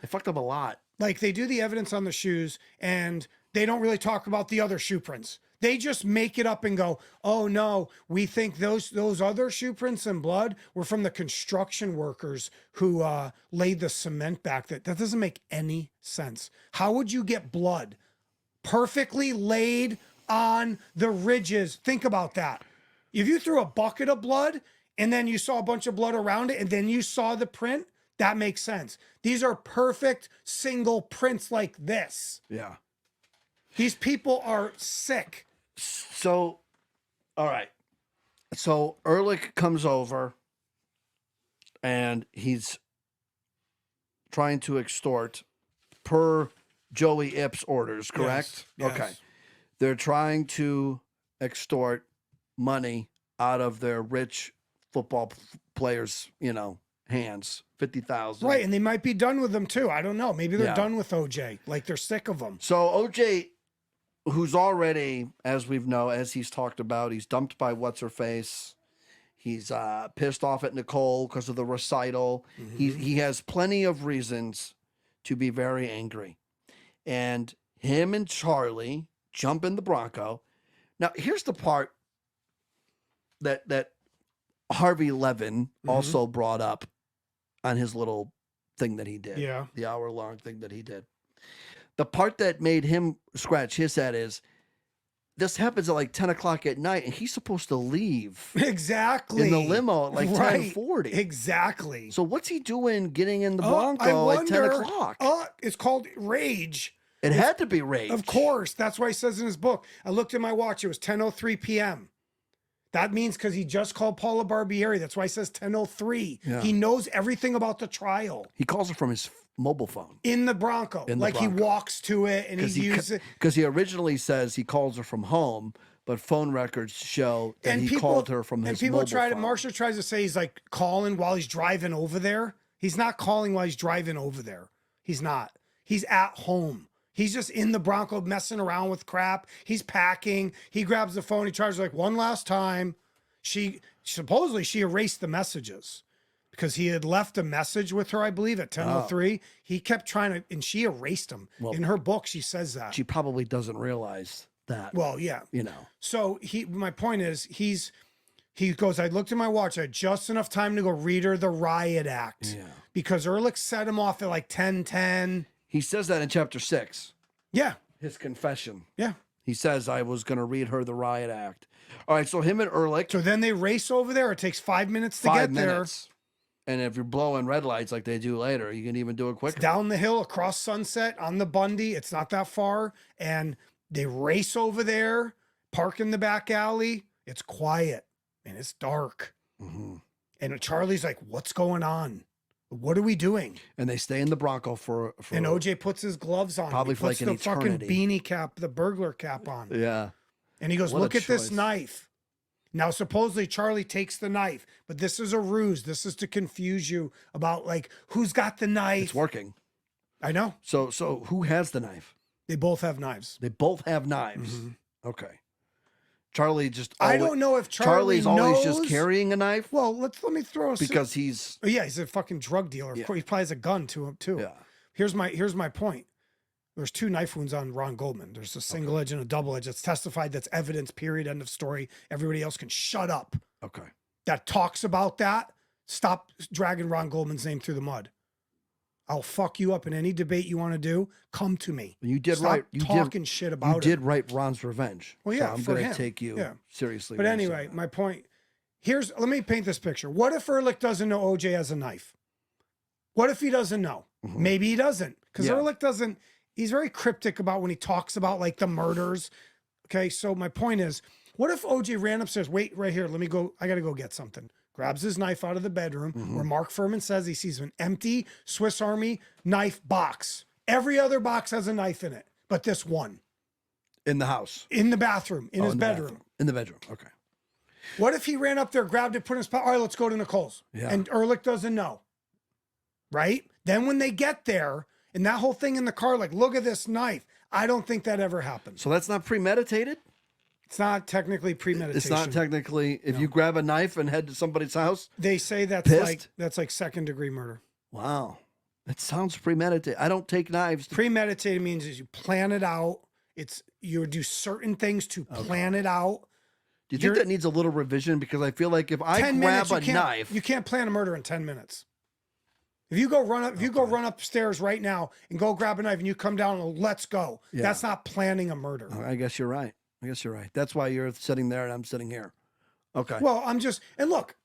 fucked up a lot. Like they do the evidence on the shoes and they don't really talk about the other shoe prints. They just make it up and go, oh no, we think those other shoe prints and blood were from the construction workers who laid the cement back. That doesn't make any sense. How would you get blood perfectly laid on the ridges? Think about that. If you threw a bucket of blood and then you saw a bunch of blood around it and then you saw the print, that makes sense. These are perfect single prints like this. Yeah. These people are sick. So, all right. So Ehrlich comes over and he's trying to extort per Joey Ipps orders, correct? Yes. Okay. They're trying to extort money out of their rich football players, hands. 50,000. Right, and they might be done with them too. I don't know. Maybe they're done with OJ. Like they're sick of them. So OJ, who's already, as he's talked about, he's dumped by what's-her-face. He's pissed off at Nicole because of the recital. Mm-hmm. He has plenty of reasons to be very angry. And him and Charlie jump in the Bronco. Now, here's the part that Harvey Levin also brought up on his little thing that he did. Yeah. The hour-long thing that he did. The part that made him scratch his head is this happens at like 10 o'clock at night and he's supposed to leave. Exactly. In the limo at like 10:40. Exactly. So what's he doing getting in the Bronco at 10 o'clock? It's called rage. It had to be rage. Of course. That's why he says in his book. I looked at my watch. It was 10:03 p.m. That means because he just called Paula Barbieri. That's why he says 10:03. Yeah. He knows everything about the trial. He calls her from his mobile phone. In the Bronco. He walks to it and he uses it. Because he originally says he calls her from home, but phone records show that he called her from his mobile phone. Marsha tries to say he's like calling while he's driving over there. He's not calling while he's driving over there. He's not. He's at home. He's just in the Bronco messing around with crap. He's packing. He grabs the phone. He tries like one last time. Supposedly she erased the messages because he had left a message with her, I believe, at 10:03. He kept trying to, and she erased them. Well, in her book, she says that. She probably doesn't realize that. Well, yeah. So my point is he goes, I looked at my watch. I had just enough time to go read her the riot act. Yeah. Because Ehrlich set him off at like 10:10. He says that in chapter 6. Yeah. His confession. Yeah. He says, I was going to read her the riot act. All right, so him and Ehrlich. So then they race over there. It takes 5 minutes to get there. And if you're blowing red lights like they do later, you can even do it quicker. It's down the hill, across Sunset, on the Bundy. It's not that far. And they race over there, park in the back alley. It's quiet and it's dark. Mm-hmm. And Charlie's like, what's going on? What are we doing? And they stay in the Bronco for and OJ puts his gloves on. Probably for like an eternity. Fucking beanie cap, the burglar cap on. Yeah. And he goes, look at this knife. Now, supposedly Charlie takes the knife, but this is a ruse. This is to confuse you about like who's got the knife. It's working. I know. So who has the knife? They both have knives. They both have knives. Mm-hmm. Okay. Charlie just. I don't know if Charlie's knows, always just carrying a knife. Well, let me throw because he's. Oh, yeah, he's a fucking drug dealer. Of course, he probably has a gun to him too. Yeah. Here's my point. There's 2 knife wounds on Ron Goldman. There's a single edge and a double edge. That's testified. That's evidence. Period. End of story. Everybody else can shut up. Okay. That talks about that. Stop dragging Ron Goldman's name through the mud. I'll fuck you up in any debate you want to do. Come to me. You did Stop right. You talking shit about it. You did write Ron's Revenge. Well, yeah, so I'm for going him. to take you seriously. But anyway, my point. Let me paint this picture. What if Ehrlich doesn't know OJ has a knife? What if he doesn't know? Mm-hmm. Maybe he doesn't. Because Ehrlich doesn't. He's very cryptic about when he talks about like the murders. Okay, so my point is, what if OJ ran upstairs? Wait, right here. Let me go. I got to go get something. Grabs his knife out of the bedroom where Mark Fuhrman says he sees an empty Swiss Army knife box. Every other box has a knife in it, but this one. In the house. In the bathroom, in his bedroom. In the bedroom, okay. What if he ran up there, grabbed it, put it in his pocket? All right, let's go to Nicole's. Yeah. And Ehrlich doesn't know. Right? Then when they get there, and that whole thing in the car, like, look at this knife. I don't think that ever happened. So that's not premeditated? It's not technically premeditation. It's not technically, if you grab a knife and head to somebody's house. They say that's like second-degree murder. Wow. It sounds premeditated. I don't take knives. Premeditated means is you plan it out. You do certain things to plan it out. Do you think that needs a little revision? Because I feel like if I grab a knife, you can't plan a murder in 10 minutes. If you go run upstairs right now and go grab a knife and you come down and let's go. Yeah. That's not planning a murder. I guess you're right. That's why you're sitting there and I'm sitting here. Okay. Well, and look.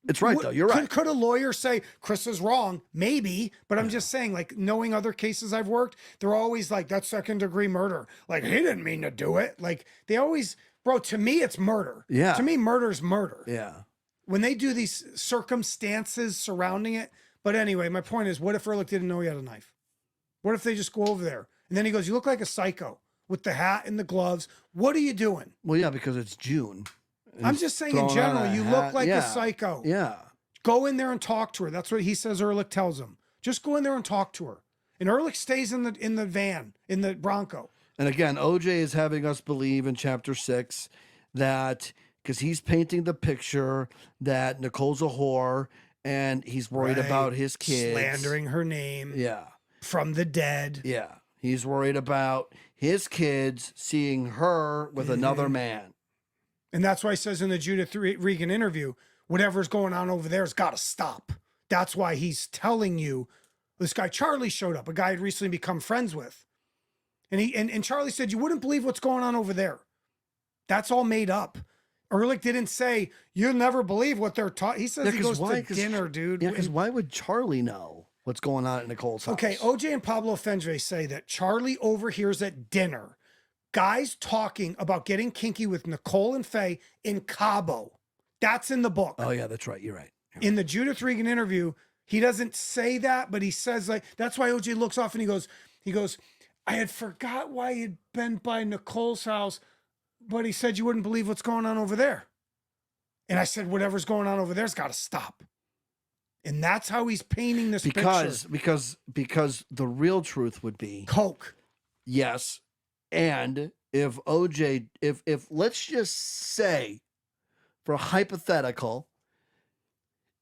It's right, though. You're right. Could a lawyer say Chris is wrong? Maybe. But I'm just saying, like, knowing other cases I've worked, they're always like, that's second-degree murder. Like, he didn't mean to do it. Like, they always, bro, to me, it's murder. Yeah. To me, murder's murder. Yeah. When they do these circumstances surrounding it. But anyway, my point is, what if Ehrlich didn't know he had a knife? What if they just go over there? And then he goes, you look like a psycho with the hat and the gloves. What are you doing? Well, yeah, because it's June. I'm just saying in general, you look like a psycho. Yeah. Go in there and talk to her. That's what he says Ehrlich tells him. Just go in there and talk to her. And Ehrlich stays in the van, in the Bronco. And again, OJ is having us believe in chapter 6 that because he's painting the picture that Nicole's a whore and he's worried about his kids. Slandering her name. Yeah. From the dead. Yeah. He's worried about his kids seeing her with another man. And that's why he says in the Judith Regan interview, whatever's going on over there has got to stop. That's why he's telling you, this guy Charlie showed up, a guy I'd recently become friends with. And Charlie said, you wouldn't believe what's going on over there. That's all made up. Ehrlich didn't say, you'll never believe what they're taught. He says he goes to dinner, dude. Yeah, because why would Charlie know what's going on at Nicole's house? Okay, OJ and Pablo Fendre say that Charlie overhears at dinner guys talking about getting kinky with Nicole and Faye in Cabo. That's in the book. Oh, yeah, that's right. You're right. In the Judith Regan interview, he doesn't say that, but he says, like, that's why OJ looks off and he goes, I had forgot why he'd been by Nicole's house, but he said you wouldn't believe what's going on over there. And I said, whatever's going on over there's got to stop. And that's how he's painting this picture. Because the real truth would be coke. Yes. And if OJ, if let's just say, for a hypothetical,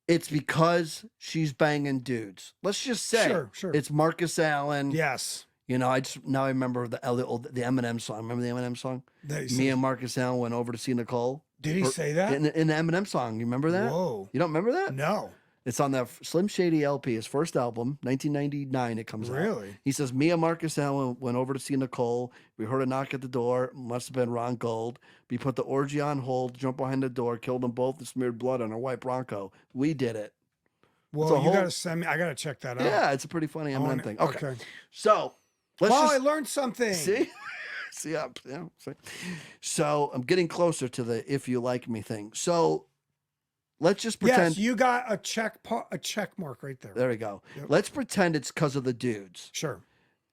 it's because she's banging dudes. Let's just say it's Marcus Allen. Yes. You know, I remember the Eminem song. Remember the Eminem song? Me and Marcus Allen went over to see Nicole. Did he say that? In the Eminem song. You remember that? Whoa. You don't remember that? No. It's on that Slim Shady LP, his first album, 1999 it comes out. Really? He says, me and Marcus Allen went over to see Nicole. We heard a knock at the door. Must have been Ron Gold. We put the orgy on hold, jumped behind the door, killed them both, and smeared blood on our white Bronco. We did it. Well, you got to send me. I got to check that out. Yeah, it's a pretty funny Eminem thing. Okay. So, I learned something. See? See? So, I'm getting closer to the if you like me thing. So, let's just pretend. Yes, you got a check mark right there. There we go. Yep. Let's pretend it's because of the dudes. Sure.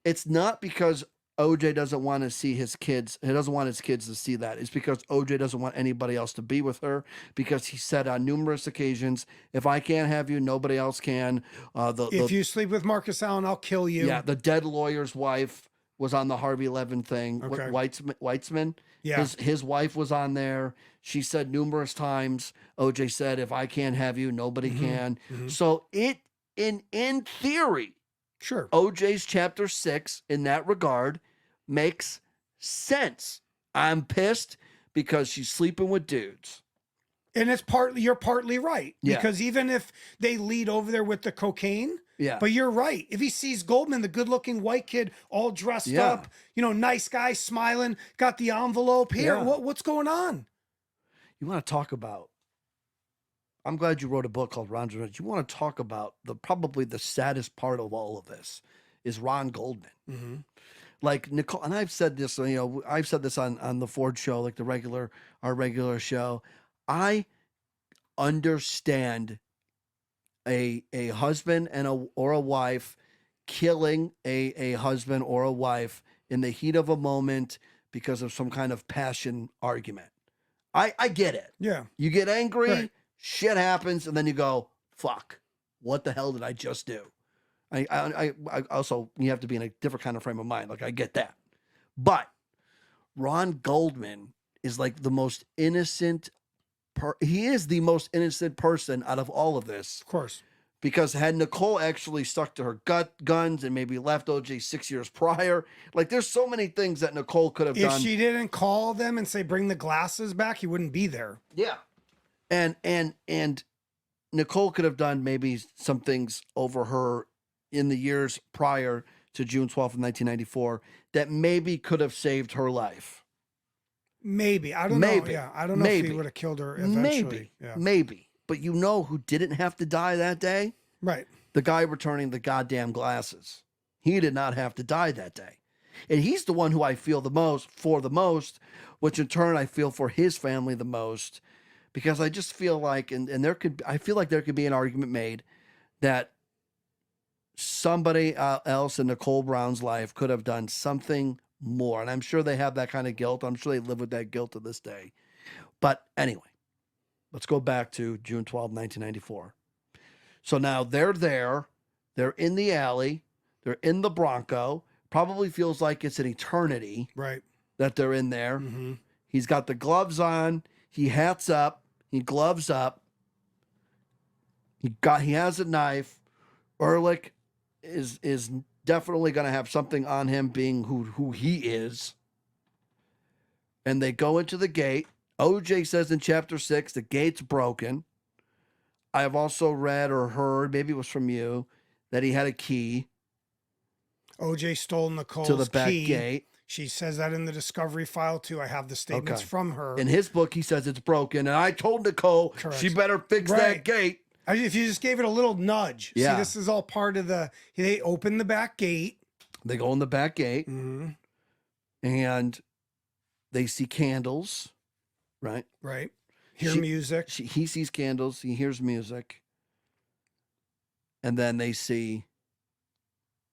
It's not because OJ doesn't want to see his kids. He doesn't want his kids to see that. It's because OJ doesn't want anybody else to be with her, because he said on numerous occasions, if I can't have you, nobody else can. If you sleep with Marcus Allen, I'll kill you. Yeah, the dead lawyer's wife was on the Harvey Levin thing. Okay. Weitzman. Yeah. His wife was on there. She said numerous times, OJ said, if I can't have you, nobody can. So in theory, sure, OJ's chapter 6 in that regard makes sense. I'm pissed because she's sleeping with dudes. And you're partly right. Because even if they lead over there with the cocaine, but you're right. If he sees Goldman, the good-looking white kid, all dressed up, nice guy, smiling, got the envelope here. What's going on? You want to talk about? I'm glad you wrote a book called Ron's Revenge. You want to talk about probably the saddest part of all of this is Ron Goldman. Like Nicole, and I've said this. I've said this on the Ford show, like our regular show. I understand a husband or a wife killing a husband or a wife in the heat of a moment because of some kind of passion argument. I get it. Yeah. You get angry, shit happens, and then you go, fuck, what the hell did I just do? I also, you have to be in a different kind of frame of mind. Like, I get that. But Ron Goldman is like the most innocent he is the most innocent person out of all of this. Of course. Because had Nicole actually stuck to her guns and maybe left OJ 6 years prior, like there's so many things that Nicole could have done. If she didn't call them and say, bring the glasses back, he wouldn't be there. Yeah. And Nicole could have done maybe some things over her in the years prior to June 12th of 1994 that maybe could have saved her life. Maybe. I don't know. Yeah. I don't know if he would have killed her eventually. Maybe. But you know who didn't have to die that day? Right. The guy returning the goddamn glasses. He did not have to die that day. And he's the one who I feel the most, which in turn I feel for his family the most, because I just feel like, I feel like there could be an argument made that somebody else in Nicole Brown's life could have done something more. And I'm sure they have that kind of guilt. I'm sure they live with that guilt to this day. But anyway, let's go back to June 12, 1994. So now they're there. They're in the alley. They're in the Bronco. Probably feels like it's an eternity that they're in there. Mm-hmm. He's got the gloves on. He hats up. He gloves up. He has a knife. Ehrlich is definitely going to have something on him being who he is. And they go into the gate. OJ says in chapter 6, the gate's broken. I have also read or heard, maybe it was from you, that he had a key. OJ stole Nicole's to the back key. Gate. She says that in the discovery file too. I have the statements from her. In his book, he says it's broken. And I told Nicole she better fix that gate. If you just gave it a little nudge. See, this is all part of they open the back gate. They go in the back gate. Mm-hmm. And they see candles. Right. Hear music. He sees candles. He hears music. And then they see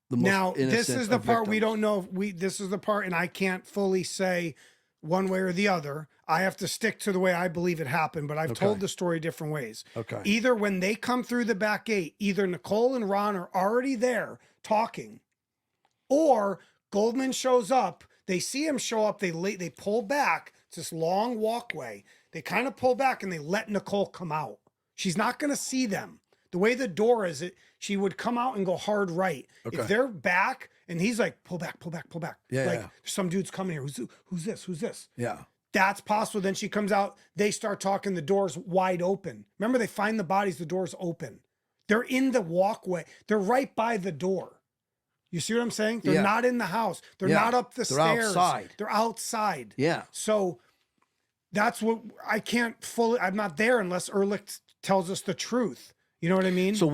the most innocent this is the part victims. we don't know. This is the part, and I can't fully say one way or the other. I have to stick to the way I believe it happened, but I've told the story different ways. Okay. Either when they come through the back gate, either Nicole and Ron are already there talking, or Goldman shows up. They see him show up. They pull back. It's this long walkway. They kind of pull back and they let Nicole come out. She's not going to see them. The way the door is, she would come out and go hard right. Okay. If they're back and he's like, pull back. Yeah, like, some dude's coming here. Who's this? Yeah. That's possible. Then she comes out. They start talking. The door's wide open. Remember, they find the bodies. The door's open. They're in the walkway. They're right by the door. You see what I'm saying? They're not in the house. They're not up the stairs. Outside. They're outside. Yeah. So that's what I can't fully. I'm not there unless Ehrlich tells us the truth. You know what I mean? So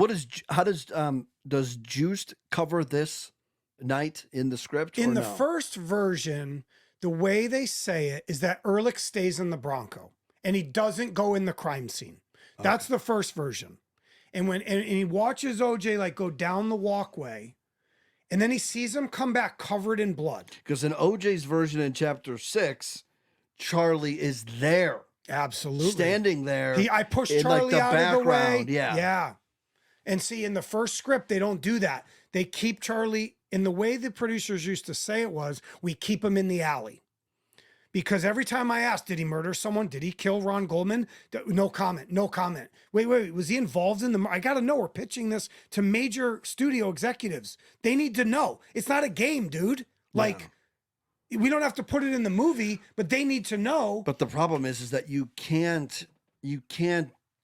how does Juiced cover this night in the script? In the first version, the way they say it is that Ehrlich stays in the Bronco and he doesn't go in the crime scene. That's the first version. And and he watches OJ like go down the walkway. And then he sees him come back covered in blood. Because in OJ's version in chapter 6, Charlie is there. Absolutely. Standing there. I pushed Charlie out of the way. Yeah. And see, in the first script, they don't do that. They keep Charlie And the way the producers used to say it was, we keep him in the alley. Because every time I asked, did he murder someone? Did he kill Ron Goldman? No comment, no comment. Wait, was he involved in the, I got to know, we're pitching this to major studio executives. They need to know. It's not a game, dude. Like, we don't have to put it in the movie, but they need to know. But the problem is that you can't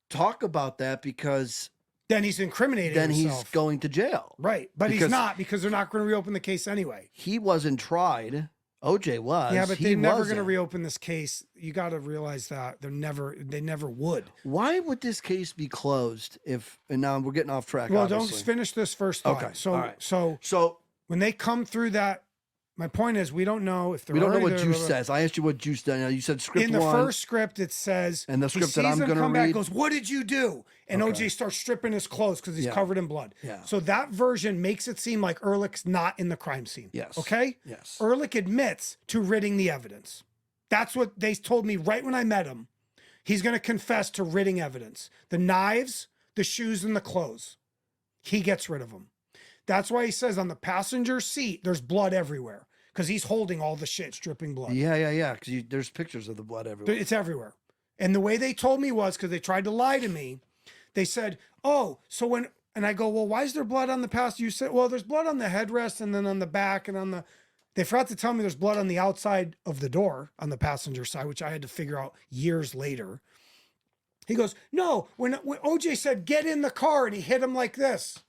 talk about that because then he's incriminating then himself. He's going to jail. Right. But he's not, because they're not going to reopen the case anyway. He wasn't tried. OJ was. Yeah, but they're never going to reopen this case. You got to realize that they never would. Why would this case be closed if, and now we're getting off track. Well, obviously. don't finish this first thought. Okay. So when they come through that, my point is, we don't know if they're. We don't know what Juice says. I asked you what Juice did. You said script in the first script. It says, and the script that I'm going to come read back goes, "What did you do?" And OJ starts stripping his clothes because he's covered in blood. Yeah. So that version makes it seem like Ehrlich's not in the crime scene. Yes. Okay. Yes. Ehrlich admits to ridding the evidence. That's what they told me right when I met him. He's going to confess to ridding evidence. The knives, the shoes, and the clothes. He gets rid of them. That's why he says on the passenger seat, there's blood everywhere. Because he's holding all the shit, dripping blood. Yeah. Because there's pictures of the blood everywhere. It's everywhere. And the way they told me was, because they tried to lie to me, they said, oh, so when, and I go, well, why is there blood on the passenger? You said, well, there's blood on the headrest and then on the back and on the, they forgot to tell me there's blood on the outside of the door on the passenger side, which I had to figure out years later. He goes, no, when OJ said, get in the car, and he hit him like this.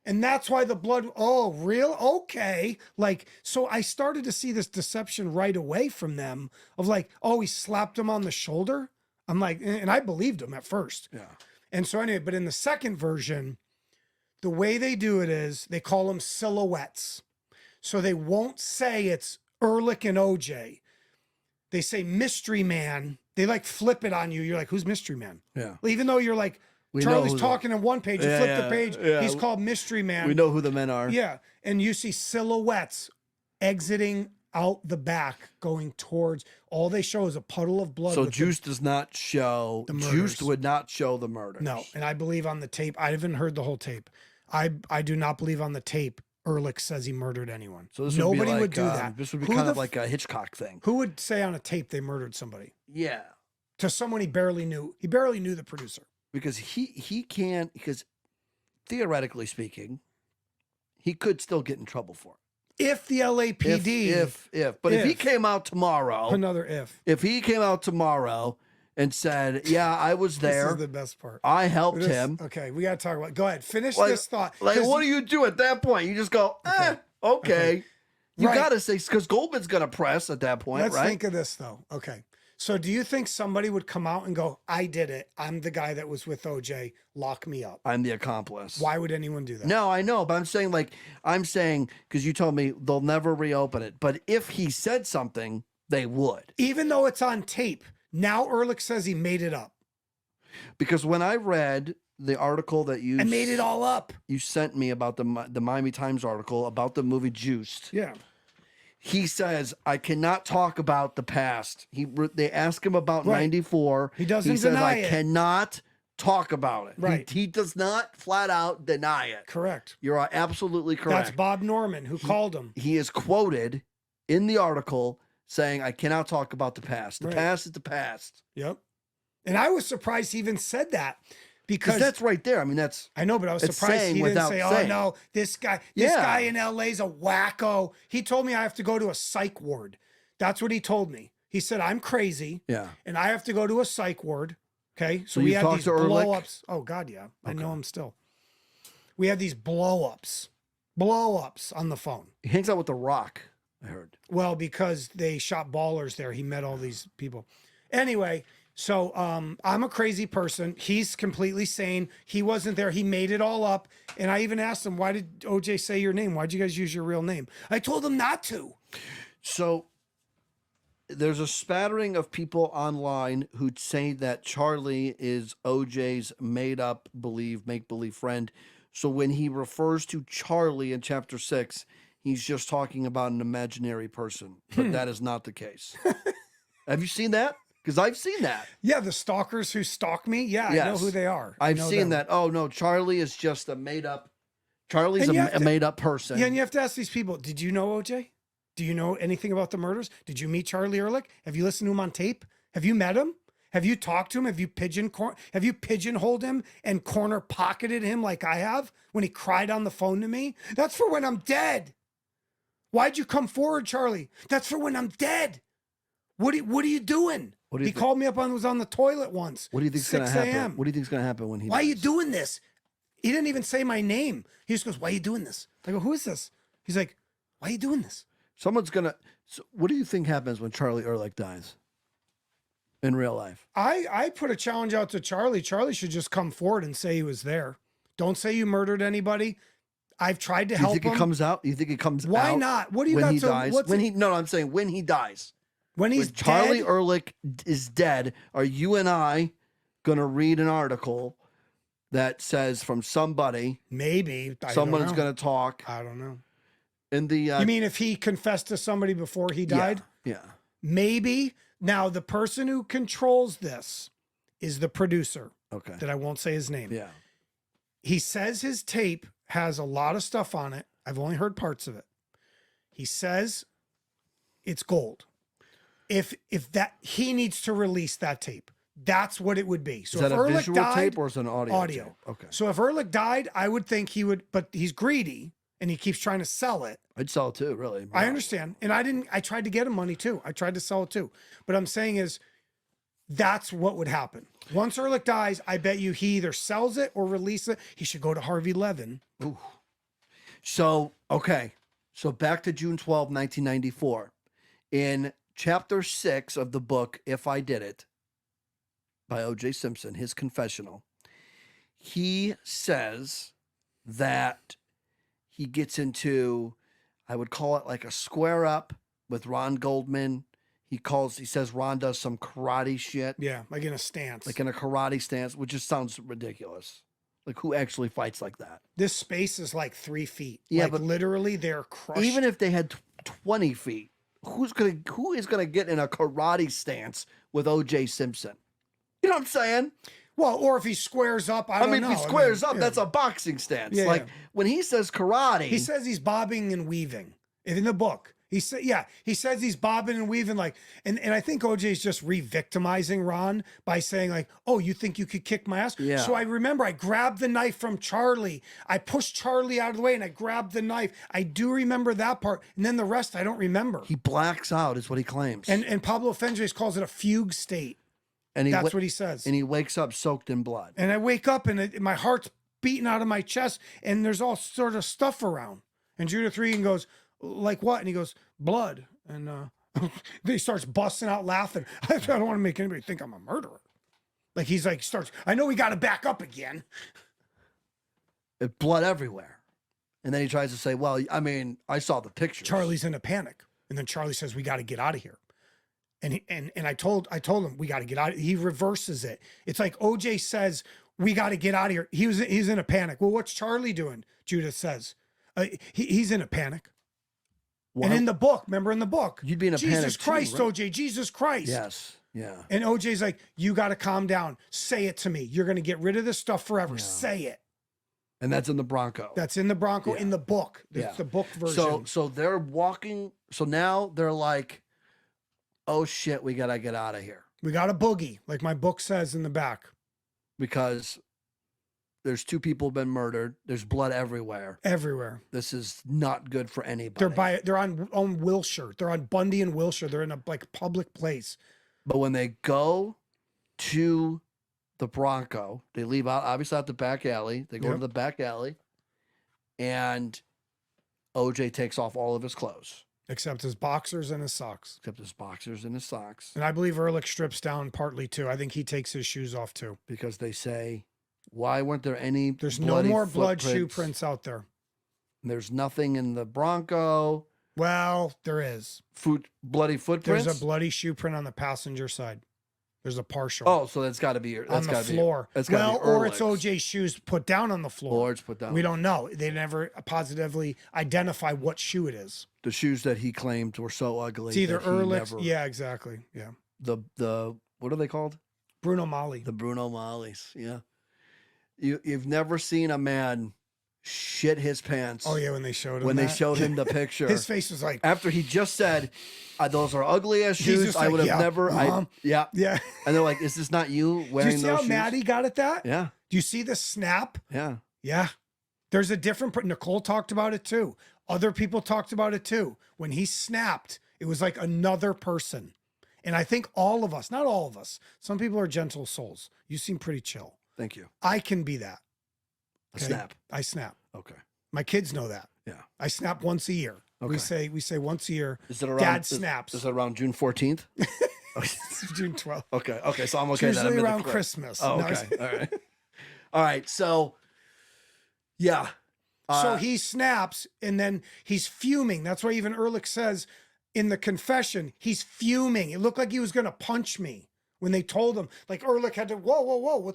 And that's why the blood, oh, real? Okay. Like, so I started to see this deception right away from them of like, oh, he slapped him on the shoulder. I'm like, and I believed him at first. Yeah. And so anyway, but in the second version, the way they do it is they call them silhouettes. So they won't say it's Ehrlich and OJ. They say mystery man. They like flip it on you. You're like, who's mystery man? Yeah. Well, even though you're like, Charlie's talking on one page, you flip the page, he's called Mystery Man. We know who the men are. Yeah. And you see silhouettes exiting out the back, going towards, all they show is a puddle of blood. So Juice does not show, Juice would not show the murder. No. And I believe on the tape, I haven't heard the whole tape. I do not believe on the tape Ehrlich says he murdered anyone. So this Nobody would, be like, would do that. This would be kind of like a Hitchcock thing. Who would say on a tape they murdered somebody? Yeah. To someone he barely knew. He barely knew the producer. Because he can't, because theoretically speaking, he could still get in trouble for it. If the LAPD. But if he came out tomorrow. Another if. If he came out tomorrow and said, yeah, I was there. This is the best part. I helped him. Okay, we got to talk about, go ahead, finish this thought. Like, what do you do at that point? You just go, okay. You got to say, because Goldman's going to press at that point, Let's right? think of this, though. Okay. So do you think somebody would come out and go, I did it. I'm the guy that was with OJ. Lock me up. I'm the accomplice. Why would anyone do that? No, I know. But I'm saying, because you told me they'll never reopen it. But if he said something, they would. Even though it's on tape. Now Ehrlich says he made it up. Because when I read the article that I made it all up. You sent me about the Miami Times article about the movie Juiced. Yeah. He says, I cannot talk about the past. They ask him about 94. He doesn't says, deny I it. cannot talk about it. Right. He does not flat out deny it. Correct. You're absolutely correct. That's Bob Norman who called him. He is quoted in the article saying, I cannot talk about the past. The past is the past. Yep. And I was surprised he even said that. Because that's right there. I mean, I know, but I was surprised he didn't say, oh, no, this guy in LA is a wacko. He told me I have to go to a psych ward. That's what he told me. He said, I'm crazy. Yeah. And I have to go to a psych ward. Okay. So we had these blow-ups. Oh, God, yeah. I know him still. We had these blow-ups on the phone. He hangs out with The Rock, I heard. Well, because they shot ballers there. He met all these people. Anyway, so I'm a crazy person. He's completely sane. He wasn't there. He made it all up. And I even asked him, why did OJ say your name? Why'd you guys use your real name? I told him not to. So there's a spattering of people online who say that Charlie is OJ's made-up make-believe friend. So when he refers to Charlie in Chapter 6, he's just talking about an imaginary person. But that is not the case. Have you seen that? Because I've seen that. Yeah, the stalkers who stalk me. Yeah, yes. I know who they are. I've seen that. Oh, no, Charlie is just a made-up Charlie's a made-up person. Yeah, and you have to ask these people, did you know OJ? Do you know anything about the murders? Did you meet Charlie Ehrlich? Have you listened to him on tape? Have you met him? Have you talked to him? Have you pigeonholed him and corner pocketed him like I have when he cried on the phone to me? That's for when I'm dead. Why'd you come forward, Charlie? That's for when I'm dead. What are you doing? He called me up was on the toilet once. What do you think's going to happen? What do you think's going to happen when he Why dies? are you doing this? He didn't even say my name. He just goes, why are you doing this? I go, who is this? He's like, why are you doing this? Someone's going to... So what do you think happens when Charlie Ehrlich dies in real life? I put a challenge out to Charlie. Charlie should just come forward and say he was there. Don't say you murdered anybody. I've tried to help him. You think it comes out? You think it comes out? Why not? What do you when got he to... dies? I'm saying when he dies. When he's When Charlie dead? Ehrlich is dead, are you and I going to read an article that says from somebody... Maybe. Someone's going to talk. I don't know. In the... you mean if he confessed to somebody before he died? Yeah. Maybe. Now, the person who controls this is the producer. Okay. That I won't say his name. Yeah. He says his tape has a lot of stuff on it. I've only heard parts of it. He says it's gold. If that he needs to release that tape, that's what it would be. So is that if a Ehrlich visual died, tape or is it an audio? Tape? Okay. So if Ehrlich died, I would think he would, but he's greedy and he keeps trying to sell it. I'd sell it too, really. I understand. And I tried to get him money too. I tried to sell it too. But I'm saying is that's what would happen. Once Ehrlich dies, I bet you he either sells it or releases it. He should go to Harvey Levin. Ooh. So, okay. So back to June 12, 1994. In Chapter 6 of the book, If I Did It, by OJ Simpson, his confessional, he says that he gets into, I would call it like a square up with Ron Goldman. He says Ron does some karate shit. Yeah, like in a stance. Like in a karate stance, which just sounds ridiculous. Like who actually fights like that? This space is like 3 feet. Yeah, like but literally they're crushed. Even if they had 20 feet, who is gonna get in a karate stance with OJ Simpson? You know what I'm saying? Well, or if he squares up, I don't know. If he squares up, that's a boxing stance. Yeah, like when he says karate, he says he's bobbing and weaving in the book. He says he's bobbing and weaving like, and I think OJ's just re-victimizing Ron by saying like, oh, you think you could kick my ass? Yeah. So I remember I grabbed the knife from Charlie. I pushed Charlie out of the way and I grabbed the knife. I do remember that part. And then the rest I don't remember. He blacks out is what he claims. And Pablo Fenges calls it a fugue state. And that's what he says. And he wakes up soaked in blood. And I wake up and my heart's beating out of my chest and there's all sort of stuff around. And Judith Regan goes, like what? And he goes, blood. And he starts busting out laughing. I don't want to make anybody think I'm a murderer. Like he's like, I know we got to back up again. Blood everywhere. And then he tries to say, well, I mean, I saw the pictures. Charlie's in a panic. And then Charlie says, we got to get out of here. And I told him we got to get out. He reverses it. It's like OJ says, we got to get out of here. He's in a panic. Well, what's Charlie doing? Judith says, he's in a panic. What? And in the book, remember in the book, you'd be in a panic Jesus Christ, too, right? OJ, Jesus Christ. Yes. Yeah. And OJ's like, you got to calm down. Say it to me. You're going to get rid of this stuff forever. Yeah. Say it. And that's in the Bronco. That's in the Bronco, in the book. It's the book version. So they're walking. So now they're like, oh shit, we got to get out of here. We got a boogie, like my book says in the back. Because there's 2 people been murdered. There's blood everywhere. Everywhere. This is not good for anybody. They're on Wilshire. They're on Bundy and Wilshire. They're in a like public place. But when they go to the Bronco, they leave out obviously out the back alley. They go to the back alley, and OJ takes off all of his clothes. Except his boxers and his socks. And I believe Ehrlich strips down partly too. I think he takes his shoes off too. Because they say, why weren't there any There's no more blood shoe prints out there. There's nothing in the Bronco. Well, there is. Bloody footprints? There's a bloody shoe print on the passenger side. There's a partial. Oh, so that's got to be on the floor. Or it's OJ's shoes put down on the floor. Or it's put down. We don't know. They never positively identify what shoe it is. The shoes that he claimed were so ugly. It's either Ehrlich's. Yeah, exactly. Yeah. The what are they called? Bruno Mali. The Bruno Malis. Yeah. You've never seen a man shit his pants. Oh yeah, when they showed him they showed him the picture. His face was like, after he just said, "Those are ugly ass shoes. I would have never." Yeah. And they're like, "Is this not you wearing those shoes?" Do you see how mad he got at that? Yeah. Do you see the snap? Yeah. Yeah. There's a different. Nicole talked about it too. Other people talked about it too. When he snapped, it was like another person. And I think all of us, not all of us, some people are gentle souls. You seem pretty chill. Thank you. I can be that. Okay? Snap. I snap. Okay. My kids know that. Yeah. I snap once a year. Okay. We say once a year. Is it around, Dad snaps. Is it around June 14th? It's June 12th. Okay. Okay. So I'm okay. It's usually around Christmas. Oh, okay. All right. All right. So, yeah. So he snaps and then he's fuming. That's why even Ehrlich says in the confession, he's fuming. It looked like he was going to punch me when they told him. Like Ehrlich had to, whoa.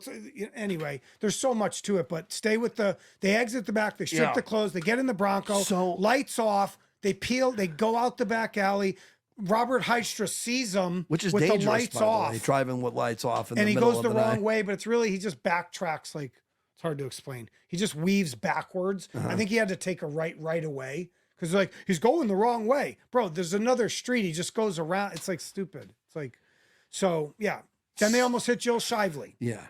Anyway, there's so much to it, but stay with they exit the back, they strip the clothes, they get in the Bronco, lights off, they go out the back alley. Robert Heistra sees them, which is with dangerous, the lights off. Way, driving with lights off, and he goes the wrong way. But it's really he just backtracks. Like it's hard to explain. He just weaves backwards. I think he had to take a right away because like he's going the wrong way, bro. There's another street. He just goes around. It's like stupid. It's like so yeah. Then they almost hit Jill Shively. Yeah,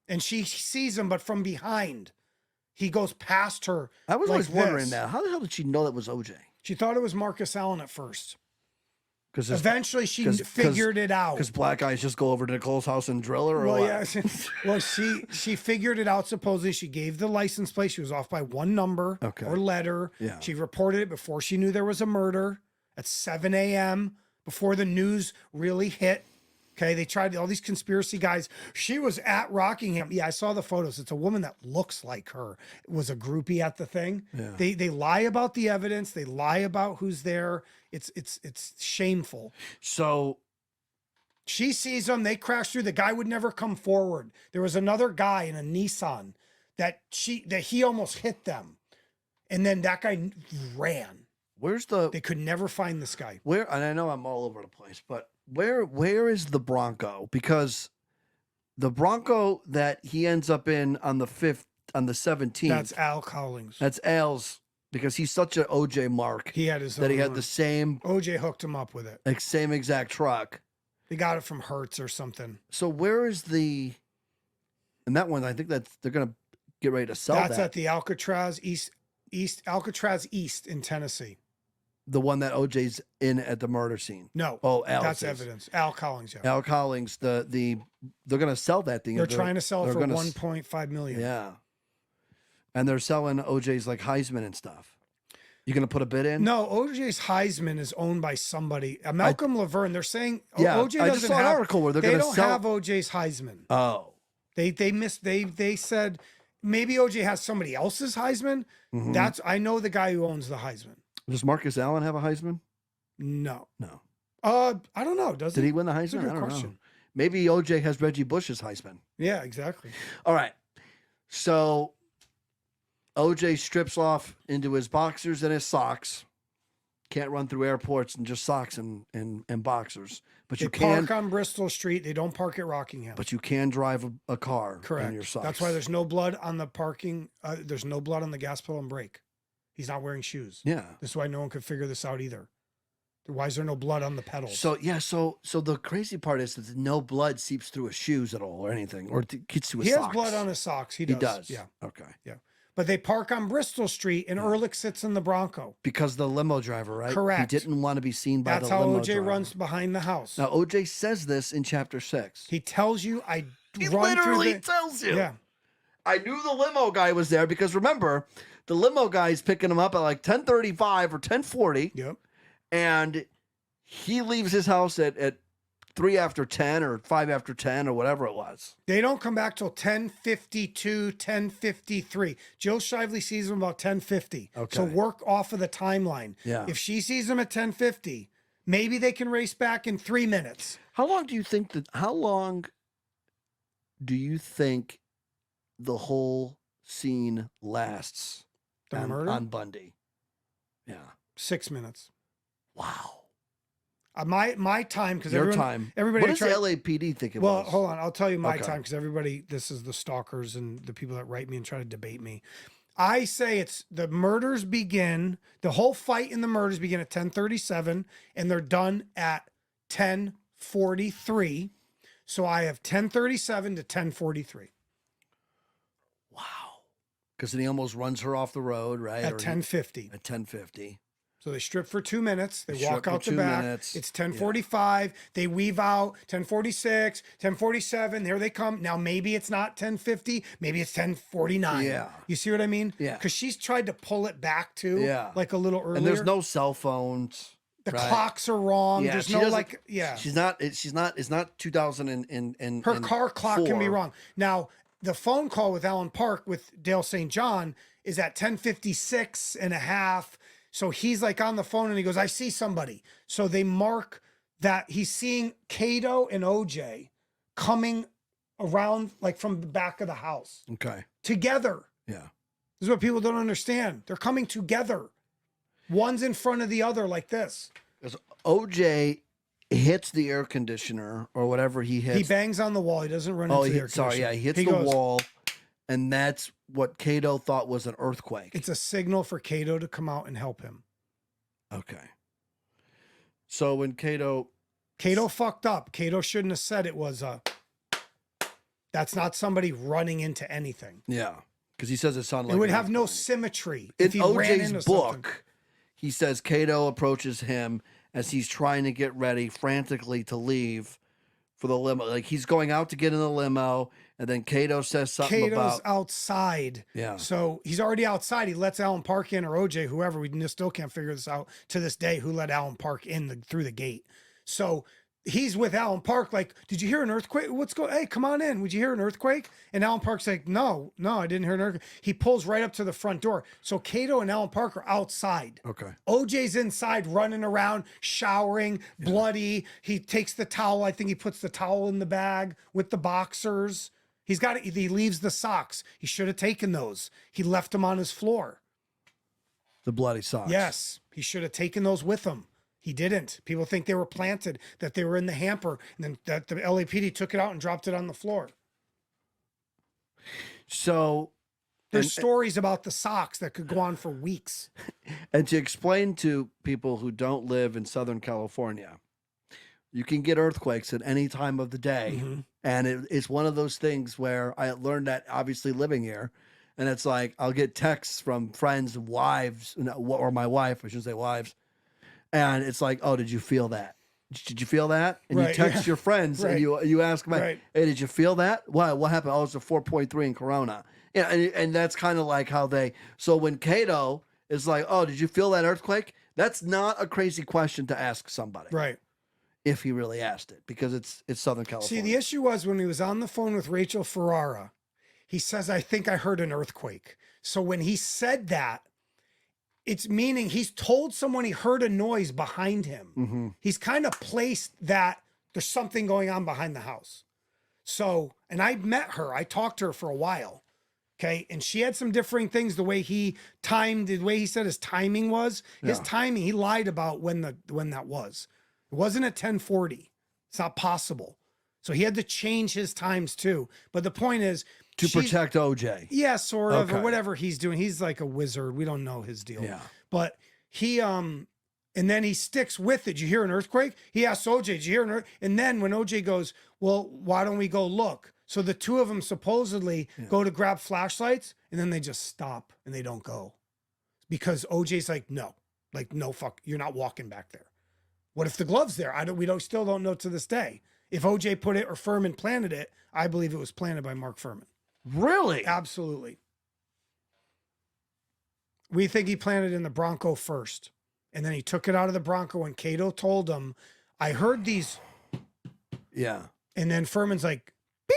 and she sees him, but from behind, he goes past her. I was like always wondering that. How the hell did she know that was OJ? She thought it was Marcus Allen at first. Because eventually she figured it out. Because black guys just go over to Nicole's house and drill her. Or well, what? yeah. Well, she figured it out. Supposedly, she gave the license plate. She was off by one number or letter. Yeah. She reported it before she knew there was a murder at 7 a.m. before the news really hit. Okay, they tried all these conspiracy guys. She was at Rockingham. Yeah, I saw the photos. It's a woman that looks like her. It was a groupie at the thing. Yeah. They lie about the evidence. They lie about who's there. It's shameful. So she sees them. They crash through. The guy would never come forward. There was another guy in a Nissan that he almost hit them, and then that guy ran. They could never find this guy. And I know I'm all over the place, but where is the Bronco? Because the Bronco that he ends up in on the 17th. That's Al Cowlings. That's Al's, because he's such an OJ mark. He had his that he had the same OJ hooked him up with it. Like same exact truck. They got it from Hertz or something. So where is and that one? I think they're gonna get ready to sell. That's at the Alcatraz Alcatraz East in Tennessee. The one that OJ's in at the murder scene. No. Oh, Al. That's evidence. Al Cowlings. Yeah. Al Cowlings. They're gonna sell that thing. They're trying to sell it for $1.5 million. Yeah. And they're selling OJ's like Heisman and stuff. You gonna put a bid in? No, OJ's Heisman is owned by somebody. Malcolm Laverne. They're saying OJ I just saw an article where they don't have OJ's Heisman. Oh. They said maybe OJ has somebody else's Heisman. Mm-hmm. I know the guy who owns the Heisman. Does Marcus Allen have a Heisman? No. I don't know. Did he win the Heisman? That's a good question. Know. Maybe OJ has Reggie Bush's Heisman. Yeah, exactly. All right. So OJ strips off into his boxers and his socks. Can't run through airports in just socks and boxers. But you can park on Bristol Street. They don't park at Rockingham. But you can drive a car in your socks. That's why there's no blood on the parking. There's no blood on the gas pedal and brake. He's not wearing shoes. Yeah. This is why no one could figure this out either. Why is there no blood on the pedals? So the crazy part is that no blood seeps through his shoes at all or anything, or gets to his socks. He has blood on his socks. He does. Yeah. Okay. Yeah. But they park on Bristol Street, and Ehrlich sits in the Bronco. Because the limo driver, right? Correct. He didn't want to be seen by That's the limo how OJ driver. runs behind the house. Now, OJ says this in chapter 6. He tells you, He literally tells you. Yeah. I knew the limo guy was there because remember, the limo guy's picking him up at like 10:35 or 10:40. Yep. And he leaves his house at 3 after 10 or 5 after 10 or whatever it was. They don't come back till 10:52, 10:53. Jill Shively sees him about 10:50. Okay. So work off of the timeline. Yeah. If she sees him at 10:50, maybe they can race back in 3 minutes. How long do you think the whole scene lasts The murder? on Bundy? Yeah. 6 minutes. Wow. My time, because everybody. What does the LAPD think it was? Well, hold on. I'll tell you my time, because everybody, this is the stalkers and the people that write me and try to debate me. I say it's the murders begin, the whole fight in the murders begin at 10:37 and they're done at 10:43. So I have 10:37 to 10:43. Wow. Because then he almost runs her off the road, right? At 10:50. At 10:50. So they strip for 2 minutes. They walk strip out for the 2 back. minutes. It's 10:45. They weave out 10:46, 10:47. Here they come. Now maybe it's not 10:50. Maybe it's 10:49. Yeah. You see what I mean? Yeah. Because she's tried to pull it back too. Yeah. Like a little earlier. And there's no cell phones. The right? clocks are wrong. Yeah, There's she no doesn't- like. Yeah. It's not 2000 and Her car clock can be 4. wrong. Now the phone call with Alan Park with Dale St. John is at 10:56 and a half. So he's like on the phone and he goes, I see somebody. So they mark that he's seeing Cato and OJ coming around like from the back of the house Okay. together. Yeah. This is what people don't understand. They're coming together. One's in front of the other like this. Because OJ hits the air conditioner or whatever he hits. He bangs on the wall. He doesn't run into the air sorry, conditioner. yeah, he hits He the goes, wall, and that's what Cato thought was an earthquake. It's a signal for Cato to come out and help him. Okay. So when Cato fucked up. Cato shouldn't have said it was a. That's not somebody running into anything. yeah, because he says it sounded like It would an have no earthquake. symmetry In if he ran OJ's into book, something. he says Cato approaches him as he's trying to get ready frantically to leave for the limo. Like he's going out to get in the limo, and then Cato says something Cato's about outside. yeah. So he's already outside. He lets Alan Park in or OJ, whoever. We still can't figure this out to this day who let Alan Park in through the gate. So he's with Alan Park like, did you hear an earthquake? What's going Hey, come on in. Would you hear an earthquake? And Alan Park's like, no, I didn't hear an earthquake. He pulls right up to the front door. So Cato and Alan Park are outside. Okay. OJ's inside running around, showering, bloody. He takes the towel. I think he puts the towel in the bag with the boxers. He leaves the socks. He should have taken those. He left them on his floor. The bloody socks. Yes, he should have taken those with him. He didn't. People think they were planted, that they were in the hamper, and then that the LAPD took it out and dropped it on the floor. So There's stories about the socks that could go on for weeks. and to explain to people who don't live in Southern California, you can get earthquakes at any time of the day. Mm-hmm. And it's one of those things where I learned that obviously living here. And it's like, I'll get texts from friends, wives, or my wife, I should say wives. And it's like, oh, did you feel that? Did you feel that? And you Right, text yeah. your friends Right. and you ask them, Right. hey, did you feel that? What happened? Oh, it's a 4.3 in Corona. Yeah, and that's kind of like how so when Cato is like, oh, did you feel that earthquake? That's not a crazy question to ask somebody. Right. If he really asked it, because it's Southern See, California. the issue was when he was on the phone with Rachel Ferrara, he says, I think I heard an earthquake. So when he said that, it's meaning he's told someone he heard a noise behind him. Mm-hmm. He's kind of placed that there's something going on behind the house. So, and I met her, I talked to her for a while. Okay. And she had some differing things, the way he timed, the way he said his timing was. His Yeah. timing, he lied about when that was. It wasn't at 10:40. It's not possible. So he had to change his times too. But the point is, to protect OJ. yeah, sort of, Okay. or whatever he's doing. He's like a wizard. We don't know his deal. Yeah. But he and then he sticks with it. Did you hear an earthquake? He asks OJ, did you hear an earthquake? And then when OJ goes, well, why don't we go look? So the two of them supposedly go to grab flashlights, and then they just stop and they don't go. Because OJ's like, no, fuck, you're not walking back there. What if the glove's there? We still don't know to this day. If OJ put it or Fuhrman planted it, I believe it was planted by Mark Fuhrman. Really? Absolutely. We think he planted in the Bronco first. And then he took it out of the Bronco and Cato told him, I heard these. Yeah. And then Fuhrman's like, bing.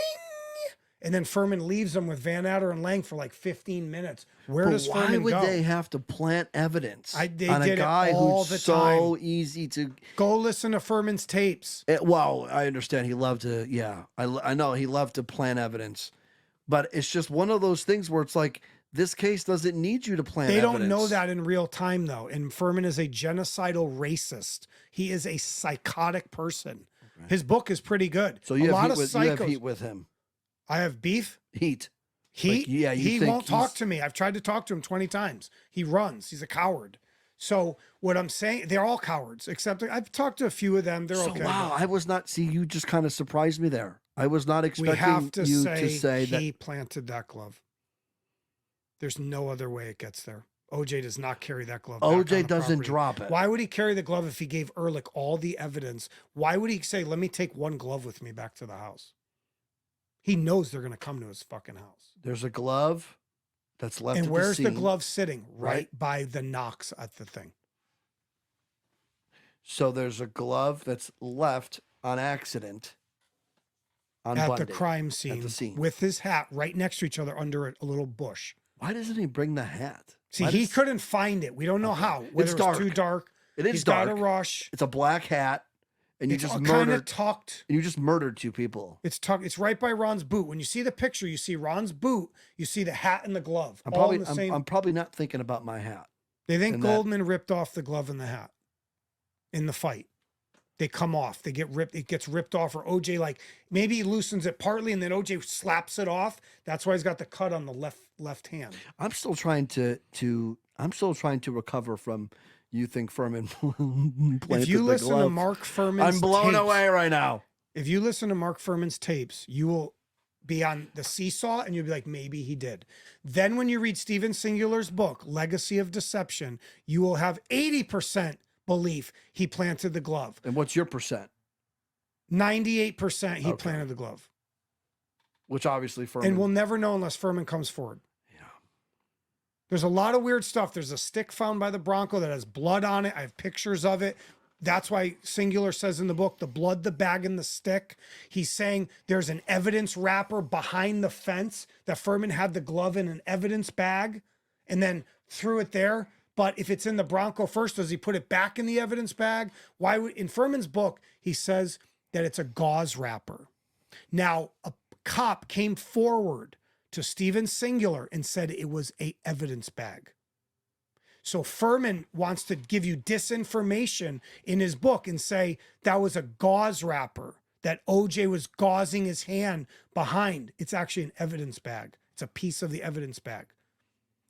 And then Fuhrman leaves them with Van Adder and Lang for like 15 minutes. Where But does why Fuhrman would go? they have to plant evidence They on a did it guy all who's the so time. easy to? Go listen to Fuhrman's tapes. Well, I understand he loved to. Yeah, I know he loved to plant evidence, but it's just one of those things where it's like this case doesn't need you to plant. They evidence. don't know that in real time, though. And Fuhrman is a genocidal racist. He is a psychotic person. His book is pretty good. So you a lot have, of you have psychos. heat with him. I have beef. Heat. He won't talk to me. I've tried to talk to him 20 times. He runs. He's a coward. So what I'm saying, they're all cowards, except I've talked to a few of them. They're okay. Wow, I was not. See, you just kind of surprised me there. I was not expecting we have to you say to say that he planted that glove. There's no other way it gets there. OJ does not carry that glove. OJ doesn't drop it. Why would he carry the glove if he gave Ehrlich all the evidence? Why would he say, let me take one glove with me back to the house? He knows they're going to come to his fucking house. There's a glove that's left. And at where's the the scene, glove sitting? Right by the knocks at the thing. So there's a glove that's left on accident on at Bundy, the crime scene, at the scene with his hat right next to each other under a little bush. Why doesn't he bring the hat? See, he couldn't find it. We don't know how. Whether it's too dark. It is He's dark. got a rush. It's a black hat, and you It's just kind murdered. of tucked. And you just murdered two people. It's tucked. It's right by Ron's boot. When you see the picture, you see Ron's boot. You see the hat and the glove. I'm probably not thinking about my hat. They think Goldman ripped off the glove and the hat in the fight. They come off. They get ripped. It gets ripped off, or OJ maybe he loosens it partly, and then OJ slaps it off. That's why he's got the cut on the left hand. I'm still trying to recover from you think Fuhrman planted If you the listen glove. to Mark Fuhrman's I'm blown tapes, away right now. If you listen to Mark Fuhrman's tapes, you will be on the seesaw and you'll be like, maybe he did. Then when you read Steven Singular's book, Legacy of Deception, you will have 80% belief he planted the glove. And what's your percent? 98% he planted the glove. Which obviously Fuhrman. And we'll never know unless Fuhrman comes forward. Yeah. There's a lot of weird stuff. There's a stick found by the Bronco that has blood on it. I have pictures of it. That's why Singular says in the book, the blood, the bag, and the stick. He's saying there's an evidence wrapper behind the fence that Fuhrman had the glove in an evidence bag and then threw it there. But if it's in the Bronco first, does he put it back in the evidence bag? Why would, in Fuhrman's book, he says that it's a gauze wrapper. Now, a cop came forward to Steven Singular and said it was a evidence bag. So Fuhrman wants to give you disinformation in his book and say that was a gauze wrapper, that OJ was gauzing his hand behind. It's actually an evidence bag. It's a piece of the evidence bag.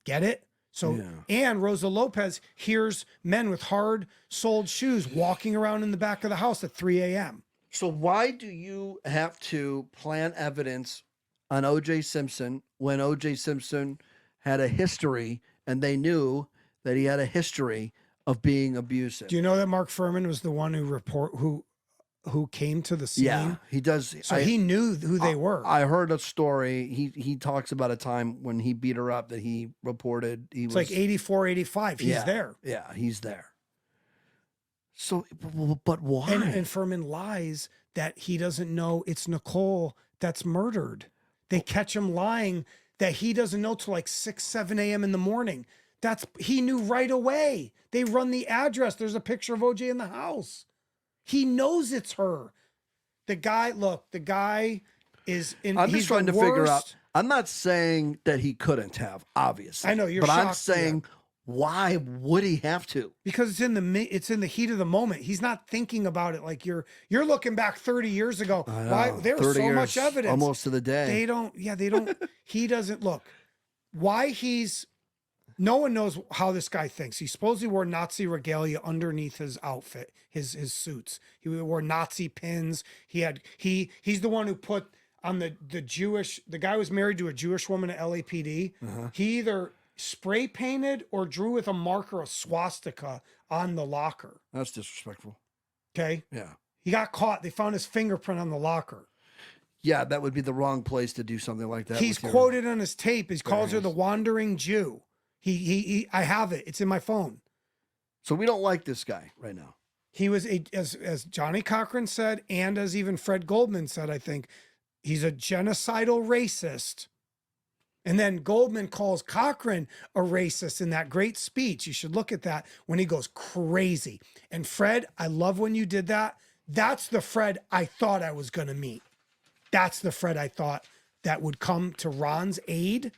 Get it? So, and Rosa Lopez hears men with hard-soled shoes walking around in the back of the house at 3 a.m. So why do you have to plant evidence on OJ Simpson when OJ Simpson had a history and they knew that he had a history of being abusive? Do you know that Mark Fuhrman was the one who came to the scene? Yeah, he does. So he knew who they were. I heard a story. He talks about a time when he beat her up that he reported. It's like 84, 85. He's there. Yeah, he's there. So, but why? And Fuhrman lies that he doesn't know it's Nicole that's murdered. They catch him lying that he doesn't know till like 6, 7 a.m. in the morning. He knew right away. They run the address. There's a picture of OJ in the house. He knows it's her. The guy is in. I'm just trying to worst. figure out. I'm not saying that he couldn't have, obviously. I know you're but shocked, I'm saying, why would he have to? Because it's in the heat of the moment. He's not thinking about it like you're looking back 30 years ago. I know, Why there was so much evidence. Almost to the day. They don't. He doesn't look. Why no one knows how this guy thinks. He supposedly wore Nazi regalia underneath his outfit, his suits. He wore Nazi pins. He's the one who put on the guy was married to a Jewish woman at LAPD. He either spray painted or drew with a marker a swastika on the locker. That's disrespectful. Okay. Yeah. He got caught. They found his fingerprint on the locker. Yeah, that would be the wrong place to do something like that. He's quoted on his tape. He calls her the wandering Jew. I have it. It's in my phone. So we don't like this guy right now. He was as Johnny Cochran said, and as even Fred Goldman said, I think he's a genocidal racist. And then Goldman calls Cochran a racist in that great speech. You should look at that when he goes crazy. And Fred, I love when you did that. That's the Fred I thought I was going to meet. That's the Fred I thought that would come to Ron's aid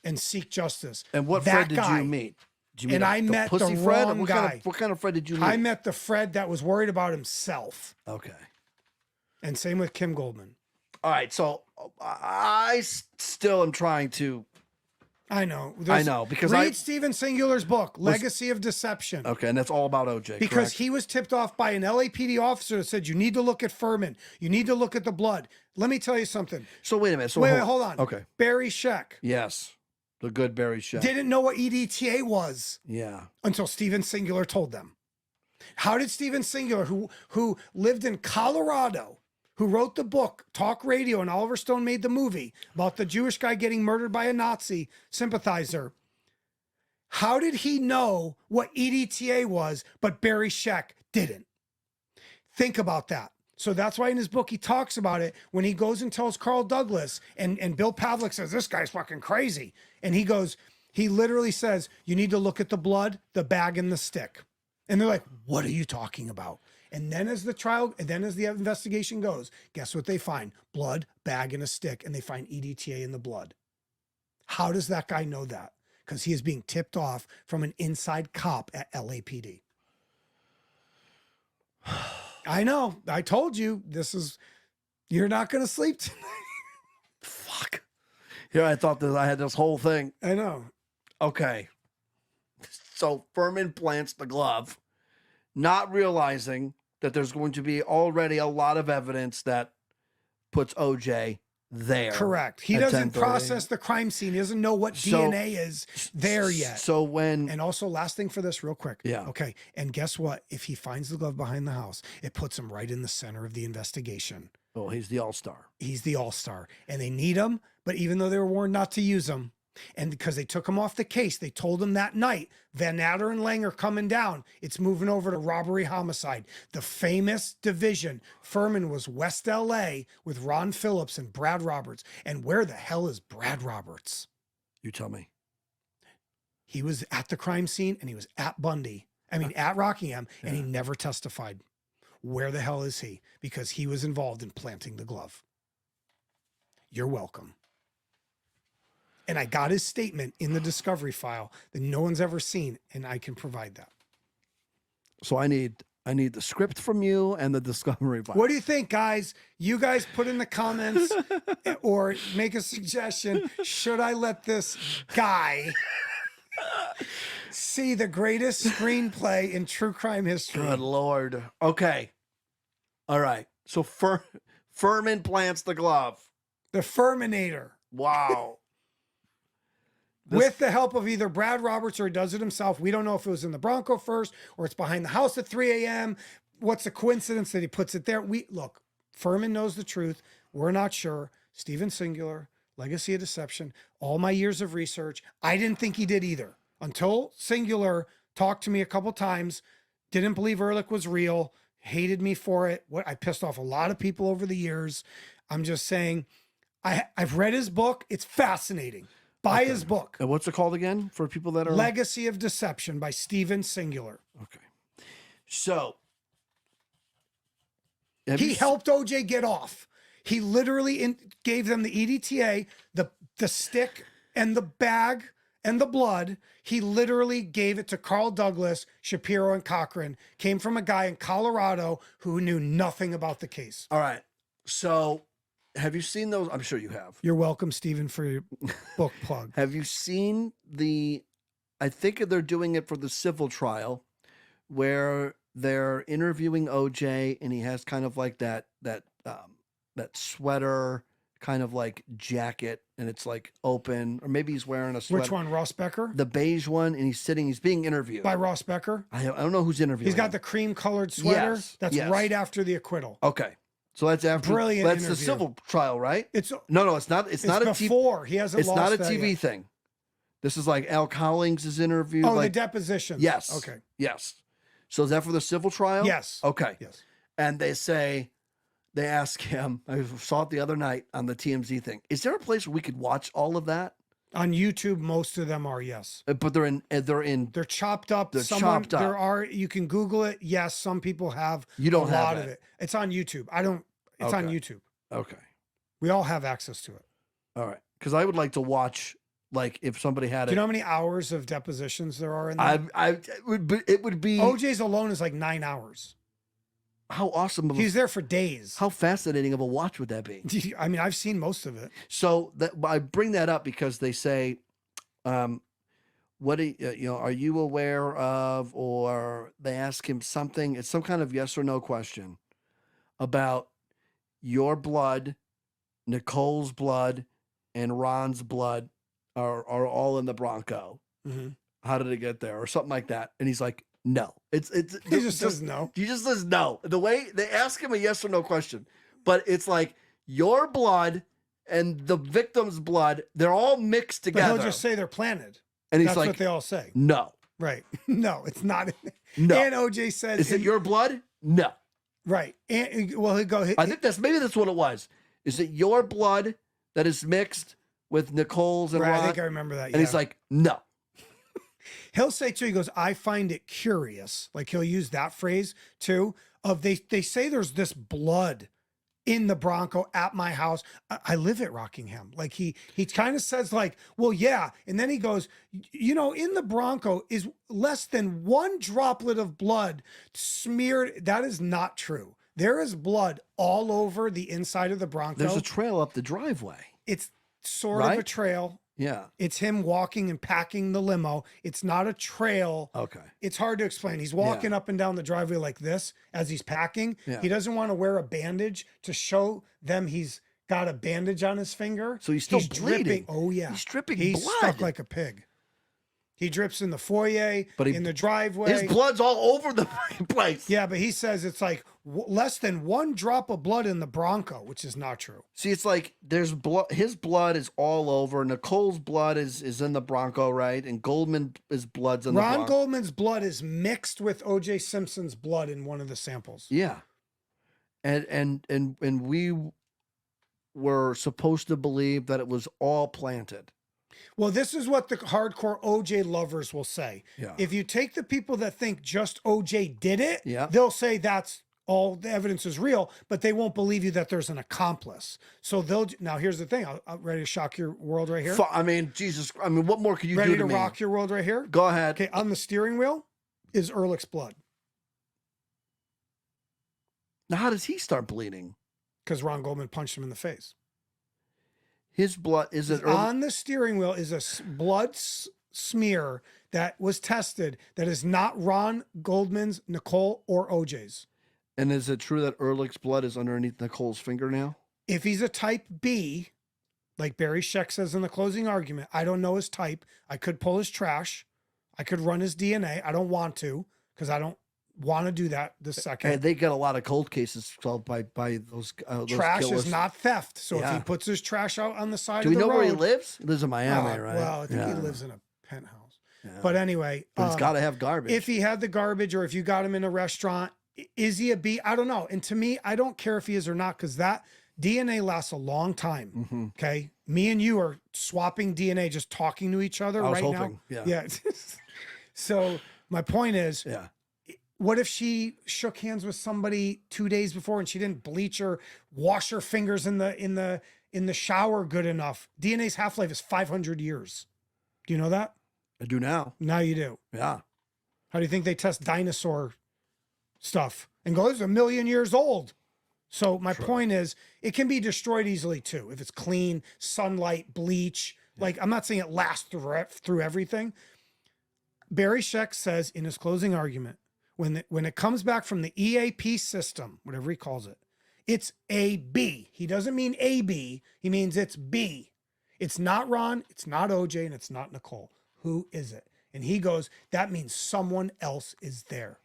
and seek justice. And what Fred did you meet? Did you meet I met the Fred? wrong guy. What kind of Fred did you meet? I met the Fred that was worried about himself. Okay. And same with Kim Goldman. All right, so I still am trying to. I know. I know because read Steven Singular's book, Legacy of Deception. Okay, and that's all about OJ. Because correct? he was tipped off by an LAPD officer that said, you need to look at Fuhrman. You need to look at the blood. Let me tell you something. So wait a minute. So wait, hold on. Okay. Barry Scheck. Yes. The good Barry Scheck. Didn't know what EDTA was. Yeah. Until Steven Singular told them. How did Steven Singular, who lived in Colorado, who wrote the book, Talk Radio, and Oliver Stone made the movie about the Jewish guy getting murdered by a Nazi sympathizer. How did he know what EDTA was, but Barry Scheck didn't? Think about that. So that's why in his book, he talks about it when he goes and tells Carl Douglas, and Bill Pavlik says, this guy's fucking crazy. And he literally says, you need to look at the blood, the bag, and the stick. And they're like, what are you talking about? And then as the investigation goes, guess what they find? Blood, bag, and a stick, and they find EDTA in the blood. How does that guy know that? Because he is being tipped off from an inside cop at LAPD. I know. I told you, you're not going to sleep tonight. Fuck. Here I thought that I had this whole thing. I know. Okay. So Fuhrman plants the glove, not realizing that there's going to be already a lot of evidence that puts OJ there. Correct. He doesn't process the crime scene. He doesn't know what DNA is there yet. And also last thing for this real quick. Yeah. Okay. And guess what? If he finds the glove behind the house, it puts him right in the center of the investigation. Oh, he's the all-star. He's the all-star. And they need him, but even though they were warned not to use him, and because they took him off the case, they told him that night, Van Natter and Lang are coming down. It's moving over to robbery homicide. The famous division. Fuhrman was West LA with Ron Phillips and Brad Roberts. And where the hell is Brad Roberts? You tell me. He was at the crime scene and he was at Bundy. At Rockingham, and he never testified. Where the hell is he? Because he was involved in planting the glove. You're welcome. And I got his statement in the discovery file that no one's ever seen, and I can provide that. So I need the script from you and the discovery file. What do you think, guys? You guys put in the comments or make a suggestion. Should I let this guy see the greatest screenplay in true crime history? Good Lord. Okay. All right. So Fuhrman plants the glove. The Fuhrmanator. Wow. With the help of either Brad Roberts or he does it himself. We don't know if it was in the Bronco first or it's behind the house at 3 a.m. What's the coincidence that he puts it there? Look, Fuhrman knows the truth. We're not sure. Steven Singular, Legacy of Deception, all my years of research. I didn't think he did either until Singular talked to me a couple times, didn't believe Ehrlich was real, hated me for it. I pissed off a lot of people over the years. I'm just saying, I've read his book. It's fascinating. Buy his book. And what's it called again for people that are? Legacy of Deception by Steven Singular. Okay. So. He helped OJ get off. He literally gave them the EDTA, the stick and the bag and the blood. He literally gave it to Carl Douglas, Shapiro, and Cochran. Came from a guy in Colorado who knew nothing about the case. All right. So. Have you seen those? I'm sure you have. You're welcome, Stephen, for your book plug. Have you seen I think they're doing it for the civil trial where they're interviewing OJ and he has kind of like that sweater kind of like jacket and it's like open, or maybe he's wearing a sweater. Which one, Ross Becker? The beige one, and he's being interviewed. By Ross Becker? I don't know who's interviewing. He's got the cream colored sweater. Yes, That's right after the acquittal. Okay. So that's after. Brilliant That's interview. the civil trial, right? No, it's not. It's not before. He hasn't. It's not a that TV yet. thing. This is like Al Collins' interview. Oh, like, the deposition. Yes. Okay. Yes. So is that for the civil trial? Yes. Okay. Yes. And they ask him. I saw it the other night on the TMZ thing. Is there a place where we could watch all of that? On YouTube, most of them are, yes. But they're chopped up. They're chopped up. You can Google it. Yes, some people have. You don't a have lot of it. It's on YouTube. It's on YouTube. Okay. We all have access to it. All right. Because I would like to watch, like, if somebody had Do you know how many hours of depositions there are in there? It would be. OJ's alone is like 9 hours. how awesome of He's there for days. how fascinating of a watch would that be? I mean, I've seen most of it. So I bring that up because they say, what are you aware of? Or they ask him something. It's some kind of yes or no question about your blood, Nicole's blood, and Ron's blood are all in the Bronco. Mm-hmm. How did it get there, or something like that? And he's like, no. He just says no. He just says no. The way they ask him a yes or no question, but it's like your blood and the victim's blood, they're all mixed together. But he'll just say they're planted. And he's That's like, what they all say. no. Right. No, it's not. No. And OJ says, is it your blood? No. Right. And well, he'll go. I think maybe that's what it was. Is it your blood that is mixed with Nicole's and right, Ron? I think I remember that. And he's like, no. He'll say too, he goes, I find it curious. Like he'll use that phrase too. Of they say there's this blood in the Bronco at my house. I live at Rockingham. Like he kind of says like, well, yeah. And then he goes, in the Bronco is less than one droplet of blood smeared. That is not true. There is blood all over the inside of the Bronco. There's a trail up the driveway. It's sort of a trail. Yeah. It's him walking and packing the limo. It's not a trail. Okay. It's hard to explain. He's walking up and down the driveway like this as he's packing. Yeah. He doesn't want to wear a bandage to show them he's got a bandage on his finger. So he's still bleeding. Dripping. Oh, yeah. He's dripping He's blood. stuck like a pig. He drips in the foyer, in the driveway. His blood's all over the place. Yeah, but he says it's like less than one drop of blood in the Bronco, which is not true. See, it's like there's blood. His blood is all over. Nicole's blood is in the Bronco, right? And Goldman's blood's in the Bronco. Ron Goldman's blood is mixed with OJ Simpson's blood in one of the samples. Yeah, and we were supposed to believe that it was all planted. Well, this is what the hardcore OJ lovers will say. Yeah. If you take the people that think just OJ did it, yeah, they'll say that's all the evidence is real, but they won't believe you that there's an accomplice. So now here's the thing. I'm ready to shock your world right here. I mean, Jesus. I mean, what more could you do Ready to to me? rock your world right here? Go ahead. Okay, on the steering wheel is Ehrlich's blood. Now, how does he start bleeding? Because Ron Goldman punched him in the face. His blood is it on the steering wheel is a blood smear that was tested that is not Ron Goldman's, Nicole, or OJ's. And is it true that Ehrlich's blood is underneath Nicole's fingernail? If he's a type B, like Barry Scheck says in the closing argument, I don't know his type. I could pull his trash. I could run his DNA. I don't want to because I don't want to do that this second. And they get a lot of cold cases solved by those trash killers. is not theft. So if he puts his trash out on the side of the road. Do we know where he lives? He lives in Miami, right? Well, I think he lives in a penthouse. Yeah. But anyway. But he's got to have garbage. If he had the garbage or if you got him in a restaurant, is he a B? I don't know. And to me, I don't care if he is or not because that DNA lasts a long time. Mm-hmm. Okay. Me and you are swapping DNA, just talking to each other right now. Yeah. So my point is, what if she shook hands with somebody 2 days before and she didn't bleach or wash her fingers in the shower good enough? DNA's half-life is 500 years. Do you know that? I do now. Now you do. Yeah. How do you think they test dinosaur stuff and go, this is 1 million years old? So my point is it can be destroyed easily too. If it's clean, sunlight, bleach, like I'm not saying it lasts through everything. Barry Scheck says in his closing argument, when it comes back from the EAP system, whatever he calls it, it's a B. He doesn't mean AB. He means it's B. It's not Ron, it's not OJ, and it's not Nicole. Who is it? And he goes, that means someone else is there.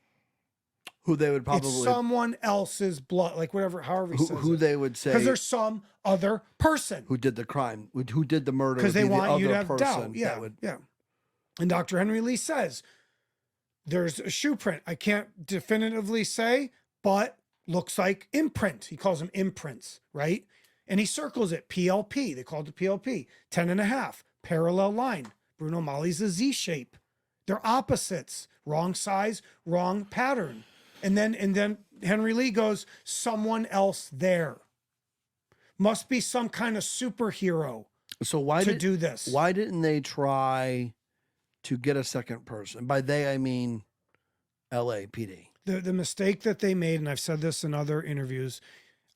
Who they would probably... It's someone else's blood, like whatever, however he says who they would say... Because there's some other person. Who did the crime, who did the murder. Because they want you to have doubt. Yeah. And Dr. Henry Lee says, there's a shoe print. I can't definitively say, but looks like imprint. He calls them imprints, right? And he circles it, PLP. They called it PLP. 10.5, parallel line. Bruno Mali's a Z shape. They're opposites. Wrong size, wrong pattern. And then Henry Lee goes, someone else there. Must be some kind of superhero to do this. Why didn't they try to get a second person? By they, I mean LAPD. The mistake that they made, and I've said this in other interviews,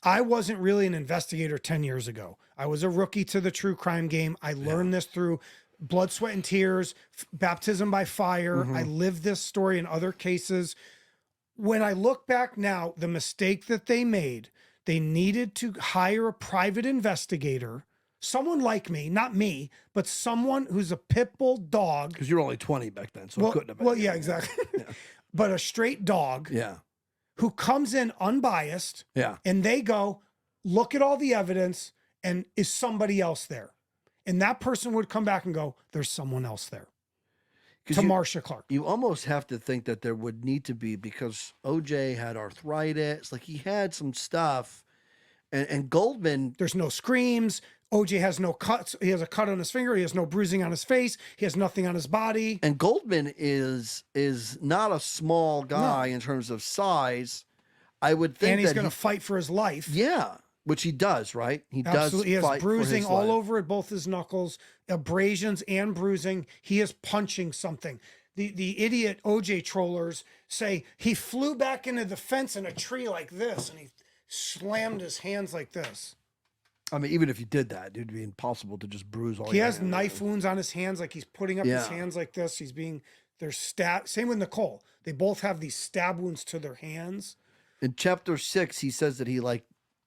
I wasn't really an investigator 10 years ago. I was a rookie to the true crime game. I learned this through blood, sweat, and tears, baptism by fire. I lived this story in other cases. When I look back now, the mistake that they made, they needed to hire a private investigator, someone like me, not me, but someone who's a pit bull dog. Because you were only 20 back then, so it couldn't have been. Well, yeah, exactly. But a straight dog. Yeah. Who comes in unbiased, and they go, look at all the evidence, and is somebody else there? And that person would come back and go, there's someone else there. To Marcia Clark. You almost have to think that there would need to be, because OJ had arthritis, like he had some stuff, and Goldman. There's no screams. OJ has no cuts. He has a cut on his finger. He has no bruising on his face. He has nothing on his body. And Goldman is not a small guy in terms of size. I would think, and he's going to fight for his life. Yeah, which he does, right? He Absolutely. does. He has bruising all over at both his knuckles, abrasions and bruising. He is punching something. The idiot OJ trollers say he flew back into the fence in a tree like this, and he slammed his hands like this. I mean, even if you did that, it'd be impossible to just bruise all. He has knife wounds on his hands, like he's putting up his hands like this. They're stab. Same with Nicole. They both have these stab wounds to their hands. In chapter 6, he says that he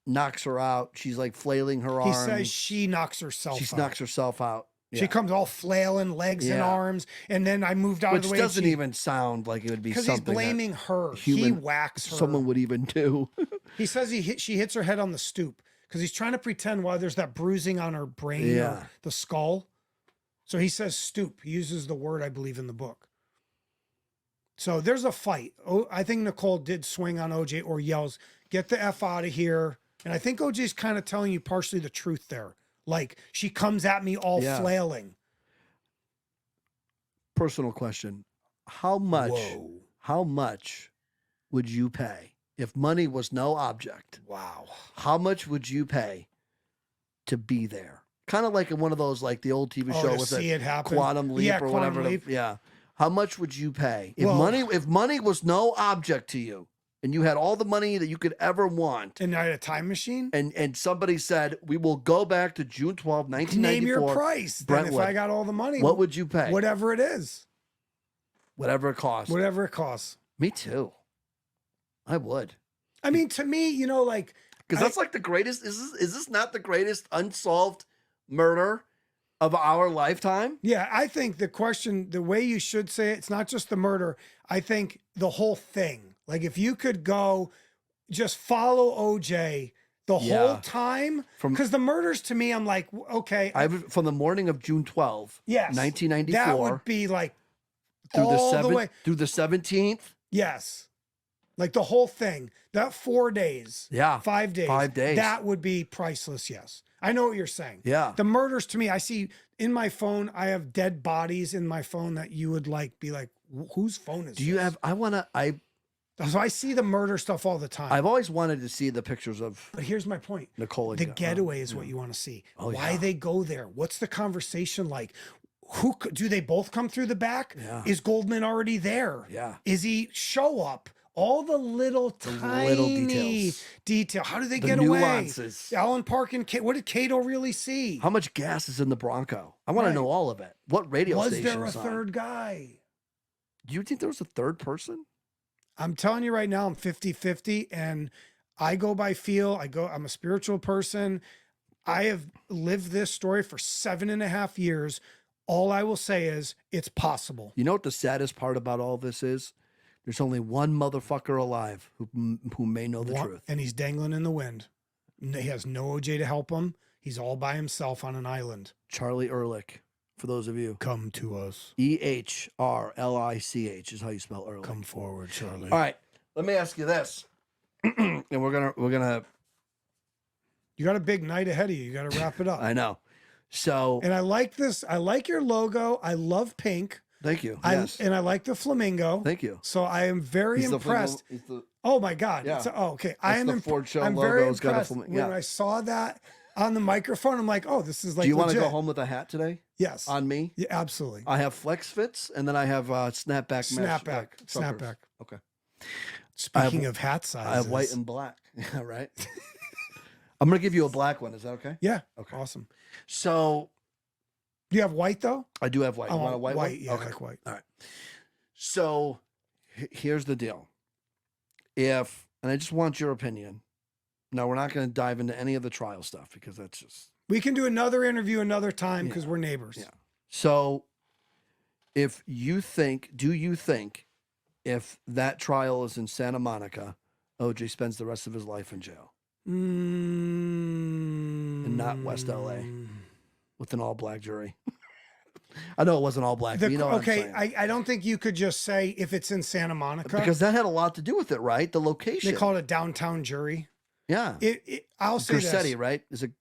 knocks her out. She's flailing her arms. He says she knocks herself out. She knocks herself out. Yeah. She comes all flailing, legs and arms. And then I moved out of the way. Which doesn't even sound like it would be something. Because he's blaming her. He whacks her. Someone would even do. He says she hits her head on the stoop. Because he's trying to pretend why there's that bruising on her brain or the skull. So he says stoop. He uses the word, I believe, in the book. So there's a fight. I think Nicole did swing on OJ or yells, get the F out of here. And I think OJ's kind of telling you partially the truth there. Like, she comes at me all flailing. Personal question. How much would you pay? If money was no object, wow, how much would you pay to be there? Kind of like in one of those, the old TV show with the Quantum Leap or whatever. Yeah. How much would you pay if money was no object to you, and you had all the money that you could ever want, and I had a time machine, and somebody said, we will go back to June 12, 1994. Name your price. Then if I got all the money, what would you pay? Whatever it is. Whatever it costs. Whatever it costs. Me too. I would. I mean, to me, because that's the greatest. Is this not the greatest unsolved murder of our lifetime? Yeah, I think the way you should say it's not just the murder. I think the whole thing. Like, if you could go just follow OJ the whole time, because the murders to me, I'm like, okay. From the morning of June 12, 1994. That would be through all the way through the 17th. Yes. Like the whole thing, that 4 days, 5 days, 5 days, that would be priceless. Yes. I know what you're saying. Yeah. The murders to me, I see in my phone, I have dead bodies in my phone that you would be like, whose phone is this? You have, So I see the murder stuff all the time. I've always wanted to see the pictures of. But here's my point. Nicole and the getaway is what you want to see. Oh, why they go there? What's the conversation like? Do they both come through the back? Yeah. Is Goldman already there? Yeah. Is he show up? All the little tiny detail. How do they get nuances. away? Alan Park and Kate. What did Cato really see? How much gas is in the Bronco? I want to know all of it. What radio station was there a third guy? Do you think there was a third person? I'm telling you right now, I'm 50-50, and I go by feel. I'm a spiritual person. I have lived this story for 7.5 years. All I will say is it's possible. You know what the saddest part about all this is? There's only one motherfucker alive who may know the truth. And he's dangling in the wind. He has no OJ to help him. He's all by himself on an island. Charlie Ehrlich, for those of you. Come to us. Ehrlich is how you spell Ehrlich. Come forward, Charlie. All right. Let me ask you this. And we're gonna You got a big night ahead of you. You got to wrap it up. I know. So, and I like this. I like your logo. I love pink. Thank you. Yes. And I like the flamingo. Thank you. So I am very impressed. Oh my God. Yeah. Okay. I am Ford show I'm logo. very It's got a impressed. flamingo. When I saw that on the microphone, I'm like, oh, this is Do you want to go home with a hat today? Yes. On me? Yeah, absolutely. I have flex fits, and then I have snapback. Snapback. Okay. Speaking of hat sizes. I have white and black. Yeah, right. I'm going to give you a black one. Is that okay? Yeah. Okay. Awesome. So. Do you have white, though? I do have white. You want a white one? Yeah, okay. I like white. All right. So here's the deal. And I just want your opinion. Now, we're not going to dive into any of the trial stuff because that's just. We can do another interview another time because we're neighbors. Yeah. So do you think if that trial is in Santa Monica, OJ spends the rest of his life in jail? And not West LA with an all black jury. I know it wasn't all black. But you know what I'm saying. I don't think you could just say if it's in Santa Monica. Because that had a lot to do with it, right? The location. They call it a downtown jury. Yeah. I'll say Garcetti, this. right? Is it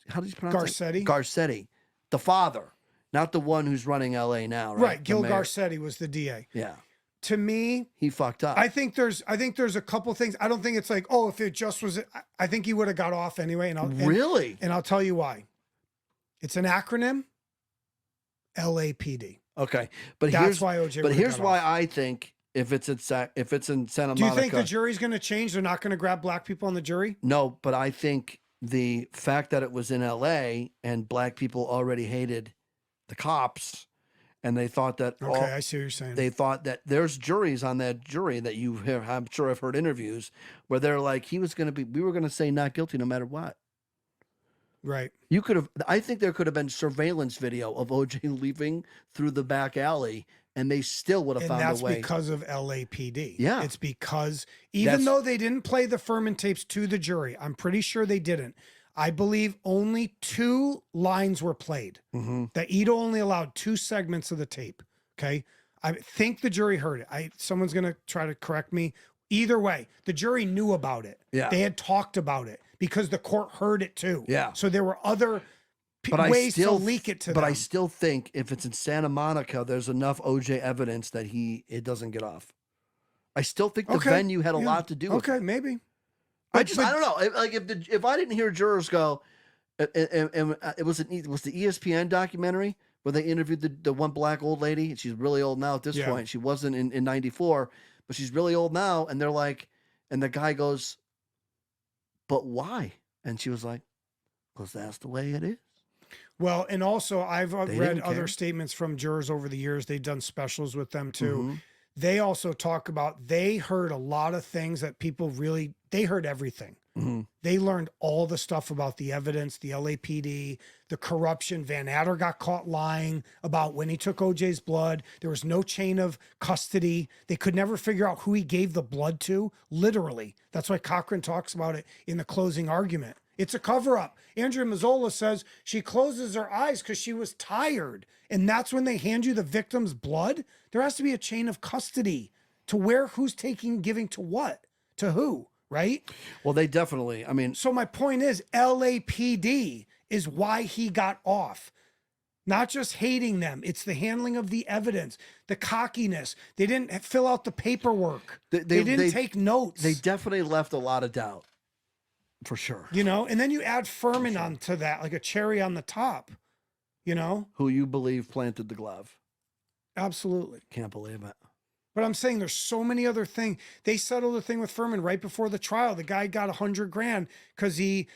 how do you pronounce Garcetti? it? Garcetti. The father. Not the one who's running LA now, right? Right. Gil Garcetti was the DA. Yeah. To me, he fucked up. I think there's a couple things. I don't think it's like, oh, if it just was, I think he would have got off anyway. Really? And I'll tell you why. It's an acronym. LAPD. Okay, but that's why OJ. But here's why I think if it's in Santa Monica. Do you think the jury's going to change? They're not going to grab black people on the jury? No, but I think the fact that it was in LA and black people already hated the cops. And they thought that. Okay, I see what you're saying. They thought that there's juries on that jury that you have. I'm sure I've heard interviews where they're like, we were going to say not guilty no matter what. Right. You could have. I think there could have been surveillance video of OJ leaving through the back alley, and they still would have found a way. And that's because of LAPD. Yeah, it's because even though they didn't play the Fuhrman tapes to the jury, I'm pretty sure they didn't. I believe only 2 lines were played. Mm-hmm. That Ito only allowed 2 segments of the tape. Okay. I think the jury heard it. Someone's going to try to correct me. Either way, the jury knew about it. Yeah. They had talked about it because the court heard it too. Yeah. So there were other ways to leak it to them. But I still think if it's in Santa Monica, there's enough OJ evidence that it doesn't get off. I still think the venue had a lot to do with it. Okay, maybe. I don't know. Like if I didn't hear jurors go, and it was the ESPN documentary where they interviewed the one black old lady. She's really old now at this point. She wasn't in '94, but she's really old now. And they're like, and the guy goes, but why? And she was like, because that's the way it is. Well, and also I've read other statements from jurors over the years. They've done specials with them too. Mm-hmm. They also talk about they heard a lot of things that people they heard everything. Mm-hmm. They learned all the stuff about the evidence, the LAPD, the corruption. Van Adder got caught lying about when he took OJ's blood. There was no chain of custody. They could never figure out who he gave the blood to, literally. That's why Cochran talks about it in the closing argument. It's a cover-up. Andrea Mazzola says she closes her eyes because she was tired. And that's when they hand you the victim's blood. There has to be a chain of custody to who's giving to what, to who, right? Well, they definitely, So my point is LAPD is why he got off. Not just hating them. It's the handling of the evidence, the cockiness. They didn't fill out the paperwork. They didn't take notes. They definitely left a lot of doubt. For sure. And then you add Fuhrman onto that, like a cherry on the top, Who you believe planted the glove. Absolutely. Can't believe it. But I'm saying there's so many other things. They settled the thing with Fuhrman right before the trial. The guy got $100,000 because he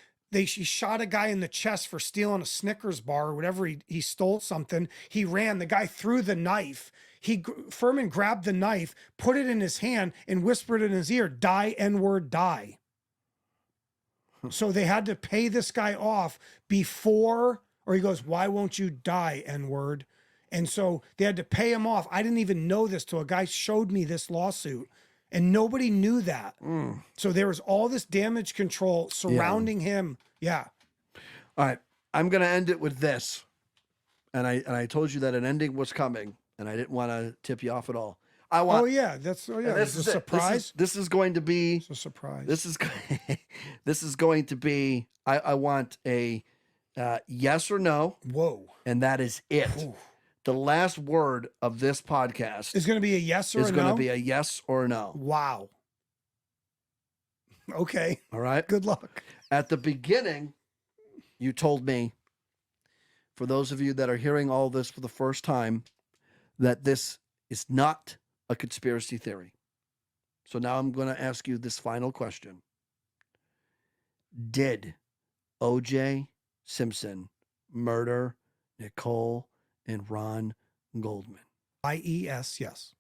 shot a guy in the chest for stealing a Snickers bar or whatever. He stole something. He ran. The guy threw the knife. Fuhrman grabbed the knife, put it in his hand, and whispered in his ear, "Die, N-word, die." So they had to pay this guy off before, or he goes, "Why won't you die, N-word?" And so they had to pay him off. I didn't even know this till a guy showed me this lawsuit, and nobody knew that. So there was all this damage control surrounding him. Yeah. All right. I'm going to end it with this. And I told you that an ending was coming, and I didn't want to tip you off at all. This is a surprise. This is going to be a surprise. This is going to be. I want a yes or no. Whoa! And that is it. Ooh. The last word of this podcast is going to be a yes or a no. Is going to be a yes or a no. Wow. Okay. All right. Good luck. At the beginning, you told me, for those of you that are hearing all this for the first time, that this is not a conspiracy theory. So now I'm going to ask you this final question. Did OJ Simpson murder Nicole and Ron Goldman? IES, yes.